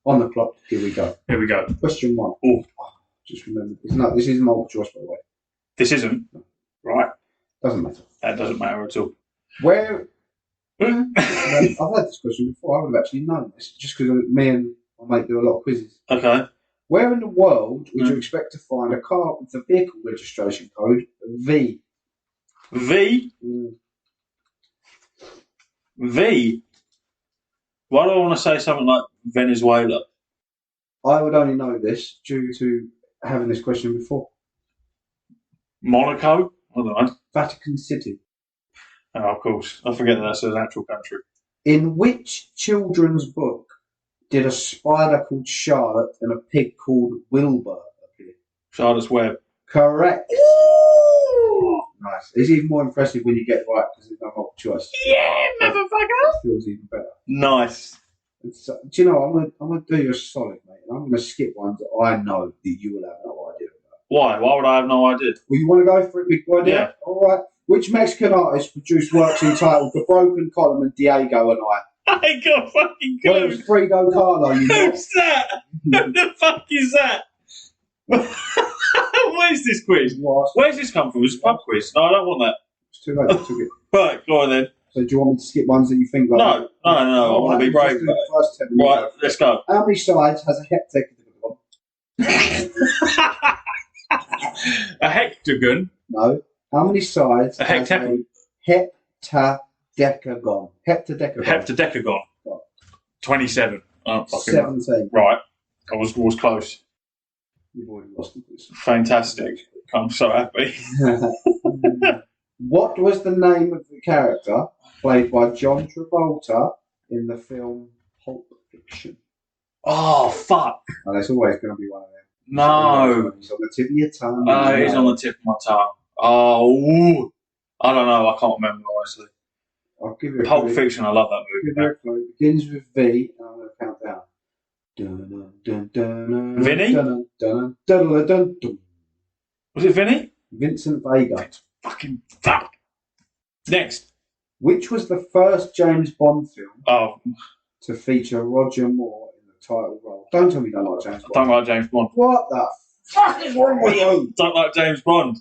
on the clock. Here we go. Question 1. Oh, just remember, this is multiple choice, by the way. This isn't right. Doesn't matter. That doesn't matter at all. Where? I've had this question before. I would have actually known this just because me and my mate do a lot of quizzes. Okay. Where in the world would you expect to find a car with the vehicle registration code V? V? V? Why do I want to say something like Venezuela? I would only know this due to having this question before. Monaco? I don't know. Vatican City. Oh, of course. I forget that that's an actual country. In which children's book did a spider called Charlotte and a pig called Wilbur appear? Charlotte's Web. Correct. Ooh! Nice. It's even more impressive when you get it right because there's no multiple choice. Yeah, motherfucker! It feels even better. Nice. Do you know, I'm gonna do you a solid, mate. And I'm going to skip ones that I know that you will have no idea about. Why? Why would I have no idea? Well, you want to go for it, big boy? Yeah. All right. Which Mexican artist produced works entitled The Broken Column and Diego and I? I ain't got fucking Well, it was Frida Kahlo, you know. Who's that? Who the fuck is that? What is this quiz? What? Where's this come from? It's a pub quiz. No, I don't want that. It's too late. I took it. Right, go on then. So do you want me to skip ones that you think like? No. I want to be brave. First 10 Right, let's go. How many sides has a heptagon? A hectagon? No. How many sides a has a heptadecagon? Heptadecagon. 27. Oh, 17. Right. I was close. You've already lost this. Fantastic. I'm so happy. What was the name of the character played by John Travolta in the film Pulp Fiction? Oh, fuck. Oh, there's always going to be one of them. No. He's on the tip of your tongue. It is on the tip of my tongue. Oh, I don't know. I can't remember, honestly. I'll give you a Pulp clue. Fiction, I love that movie. Give you a clue. It begins with V, and I'm going to count down. Vinny? Was it Vinny? Vincent Vega. Fucking fuck. Next. Which was the first James Bond film Oh, to feature Roger Moore in the title role? Don't tell me you don't like James Bond. I don't like James Bond. What the fuck is wrong with you? Don't like James Bond.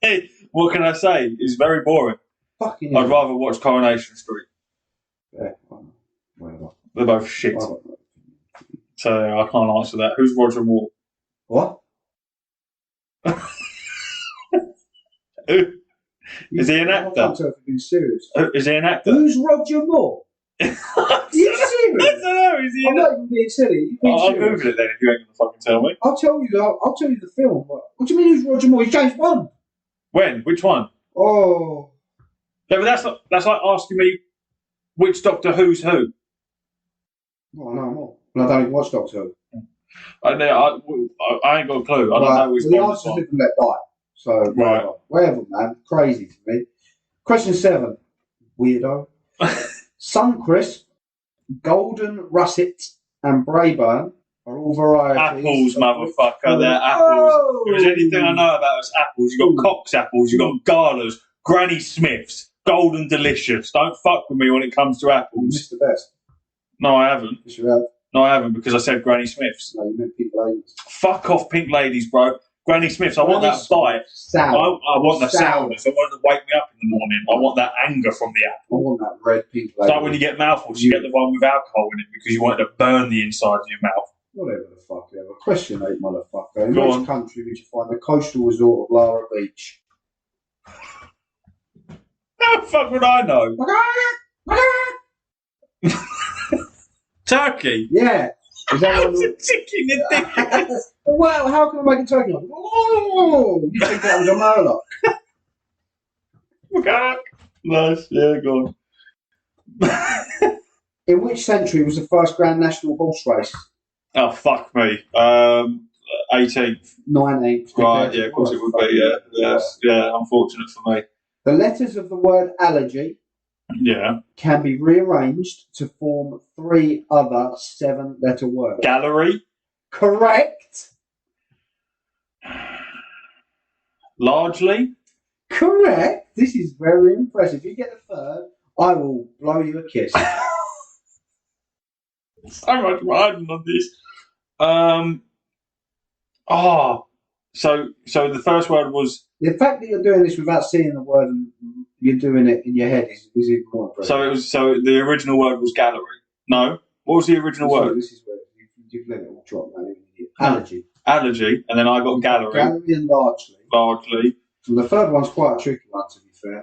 Hey, what can I say? It's very boring. Fucking I'd rather watch Coronation Street. Yeah, whatever. They're both shit. So I can't answer that. Who's Roger Moore? What? Is he an actor? I can't tell if you've been serious. Is he an actor? Who's Roger Moore? Are you serious? I don't know. Is he I'm not even being silly. I'll Google it then if you ain't gonna fucking tell me. I'll tell you the film. What do you mean who's Roger Moore? He's James Bond. When? Which one? Oh. Yeah, but that's like asking me which Doctor Who's who. Oh, no more. I don't even watch Doctor Who. I ain't got a clue. I don't know which the one. answer's live and let die. So, whatever, man. Crazy to me. Question 7. Weirdo. Suncrisp, Golden Russet, and Brayburn are all varieties. Apples, motherfucker. They're apples. If there's anything I know about it's apples. You got Cox apples, you got Galas, Granny Smiths, Golden Delicious. Don't fuck with me when it comes to You apples. missed the best. No, I haven't. Yes, you have. No, I haven't because I said Granny Smiths. No, you meant Pink Ladies. Fuck off, Pink Ladies, bro. Granny Smiths. I want that bite. Sound. I want the sourness. I want it to wake me up in the morning. I want that anger from the apple. I want that red Pink Lady. It's like when you get mouthfuls, you get the one with alcohol in it because you want it to burn the inside of your mouth. Whatever the fuck ever. Question 8, motherfucker. In Go which on. country would you find the coastal resort of Lara Beach? How the fuck would I know? Turkey. Yeah. Is that one? It's a chicken and dick. Well, how can I make a turkey? Oh, you think that was a Murloc? Nice. Yeah, go on. In which century was the first Grand National Horse Race? Oh, fuck me. 18th. 19th. Right, yeah, of course it would be, yeah. Yes, yeah, unfortunate for me. The letters of the word allergy Yeah. can be rearranged to form 3 other 7-letter words. Gallery. Correct. Largely. Correct. This is very impressive. If you get the third, I will blow you a kiss. So much riding on this. So the first word was. The fact that you're doing this without seeing the word and you're doing it in your head is even more impressive. So the original word was gallery. No. What was the original word? This is where you've let it all drop now. Allergy. Allergy, and then I got gallery. Gallery and largely. Largely. And the third one's quite a tricky one, to be fair.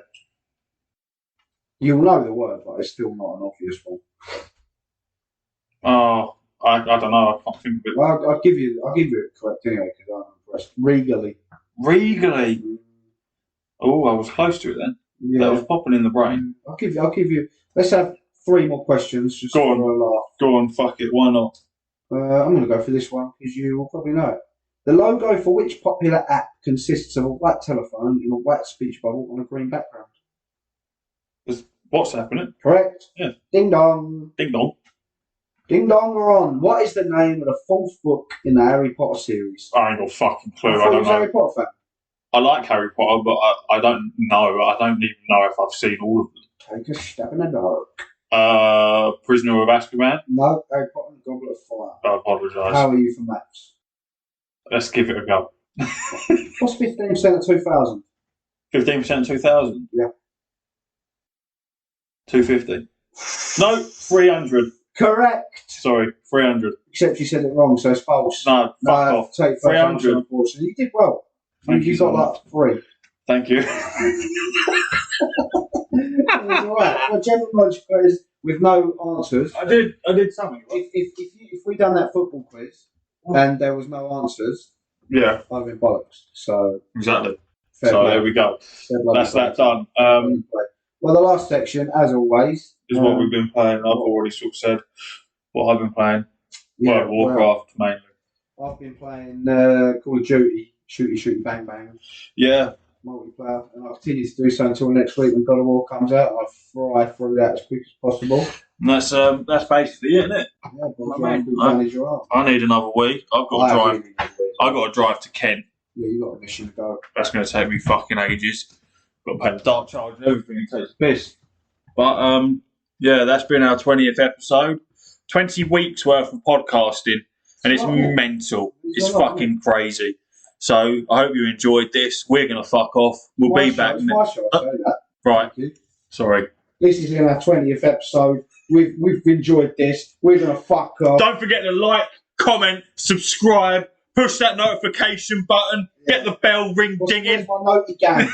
You'll know the word, but it's still not an obvious one. Oh, I don't know. I can't think of it. Well, I'll give you it correct anyway because I'm impressed. Regally. Regally. Oh, I was close to it then. Yeah. That was popping in the brain. I'll give you. Let's have 3 more questions. Just Go on. for a laugh. Go on, fuck it. Why not? I'm going to go for this one because you will probably know it. The logo for which popular app consists of a white telephone in a white speech bubble on a green background? What's happening? Correct. Yeah. Ding dong. Ding dong. Ding dong, we're on. What is the name of the 4th book in the Harry Potter series? I ain't got a fucking clue. I I thought you don't was a know. Harry Potter fan. I like Harry Potter, but I don't know. I don't even know if I've seen all of them. Take a stab in the dark. Prisoner of Azkaban. No, Harry Potter and the Goblet of Fire. I apologise. How are you for maths? Let's give it a go. What's 15% of 2,000? 15% 2000? Yeah. 250. No, 300. Correct. Sorry, 300. Except you said it wrong, so it's false. No, fuck off. Take 300. Unfortunately, you did well. Thank you so got like 3. Thank you. Right. Well, general knowledge quiz with no answers. I did something. If we done that football quiz and there was no answers, yeah, I've been bollocks. So exactly. So there we go. That's that done. Well, the last section, as always, is what we've been playing. I've already sort of said what I've been playing. Yeah, Warcraft mainly. I've been playing Call of Duty, shooty, bang, bang. Yeah. Multiplayer, and I'll continue to do so until next week when God of War comes out. I'll fry through that as quick as possible. And that's basically it, isn't it? Yeah, but I need another week. I've got to drive. I've got to drive to Kent. Yeah, you got a mission to go. That's going to take me fucking ages. Got to pay the dark charge and everything. It takes a piss. But yeah, that's been our 20th episode. 20 weeks worth of podcasting, and it's mental. It's fucking crazy. So I hope you enjoyed this. We're going to fuck off. We'll be back next. Right. Sorry. This is in our 20th episode. We've enjoyed this. We're going to fuck off. Don't forget to like, comment, subscribe, push that notification button, get the bell ring dinging. Where's my noti gang?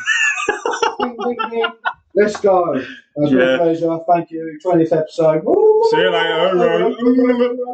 Ding, ding, ding. Let's go. It was a pleasure. Thank you. 20th episode. See you later.